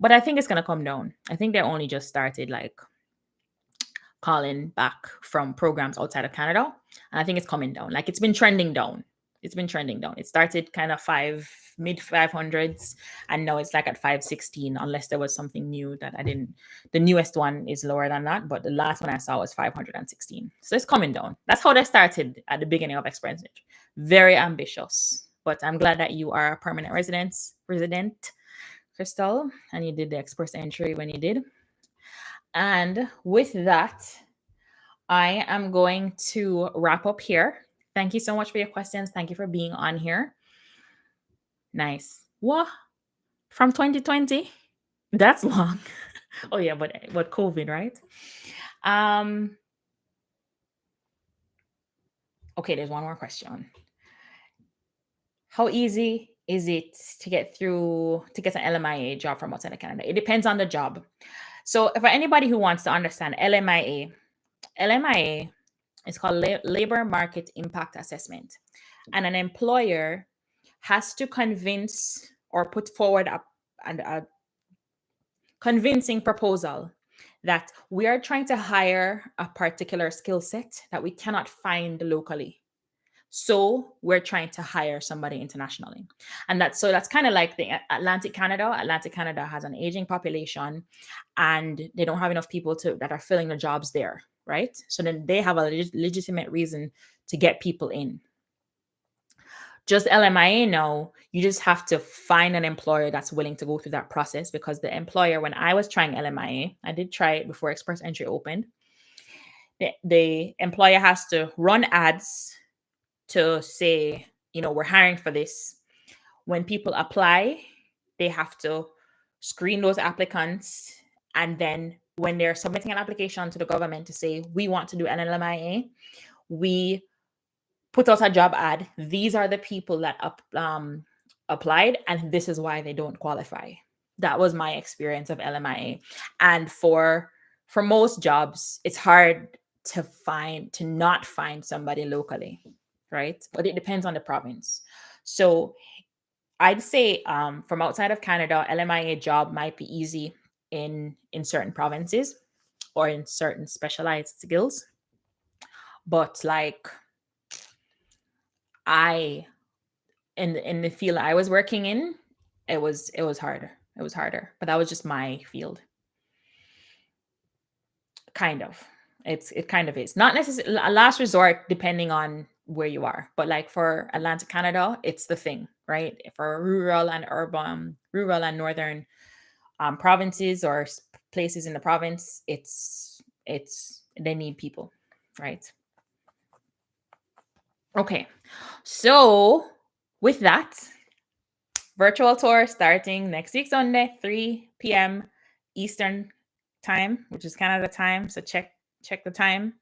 But I think it's going to come down. I think they only just started like calling back from programs outside of Canada. And I think it's coming down. Like it's been trending down. It started kind of mid 500s and now it's like at 516 unless there was something new that I didn't. The newest one is lower than that, but the last one I saw was 516. So it's coming down. That's how they started at the beginning of Express. Very ambitious, but I'm glad that you are a permanent resident, Crystal, and you did the express entry when you did. And with that, I am going to wrap up here. Thank you so much for your questions. Thank you for being on here. Nice. What? From 2020? That's long. Oh yeah, but COVID, right? Okay, there's one more question. How easy is it to get an LMIA job from outside of Canada? It depends on the job. So for anybody who wants to understand LMIA is called Labor Market Impact Assessment. And an employer has to convince or put forward a convincing proposal that we are trying to hire a particular skill set that we cannot find locally. So we're trying to hire somebody internationally. And that's kind of like the Atlantic Canada. Atlantic Canada has an aging population, and they don't have enough people that are filling the jobs there, right? So then they have a legitimate reason to get people in. Just LMIA now, you just have to find an employer that's willing to go through that process, because the employer, when I was trying LMIA, I did try it before Express Entry opened. The employer has to run ads to say, we're hiring for this. When people apply, they have to screen those applicants. And then when they're submitting an application to the government to say, we want to do an LMIA, we put out a job ad. These are the people that applied, and this is why they don't qualify. That was my experience of LMIA. And for most jobs, it's hard to not find somebody locally, right? But it depends on the province. So I'd say from outside of Canada, LMIA job might be easy in certain provinces or in certain specialized skills. But like in the field I was working in, it was harder. It was harder. But that was just my field. Kind of. It kind of is. Not necessarily a last resort depending on where you are. But like for Atlantic Canada, it's the thing, right? For rural and urban, rural and northern provinces or places in the province, it's they need people, right? Okay. So with that, virtual tour starting next week Sunday, 3 p.m. Eastern time, which is Canada time. So check the time.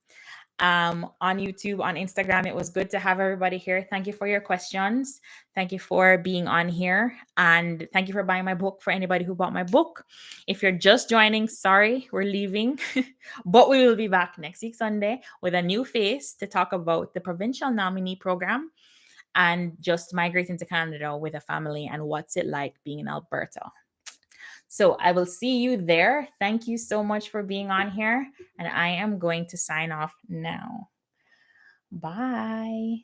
On YouTube, on Instagram. It was good to have everybody here. Thank you for your questions. Thank you for being on here. And thank you for buying my book, for anybody who bought my book. If you're just joining, sorry, we're leaving. But we will be back next week, Sunday, with a new face to talk about the provincial nominee program and just migrating to Canada with a family and what's it like being in Alberta. So I will see you there. Thank you so much for being on here. And I am going to sign off now. Bye.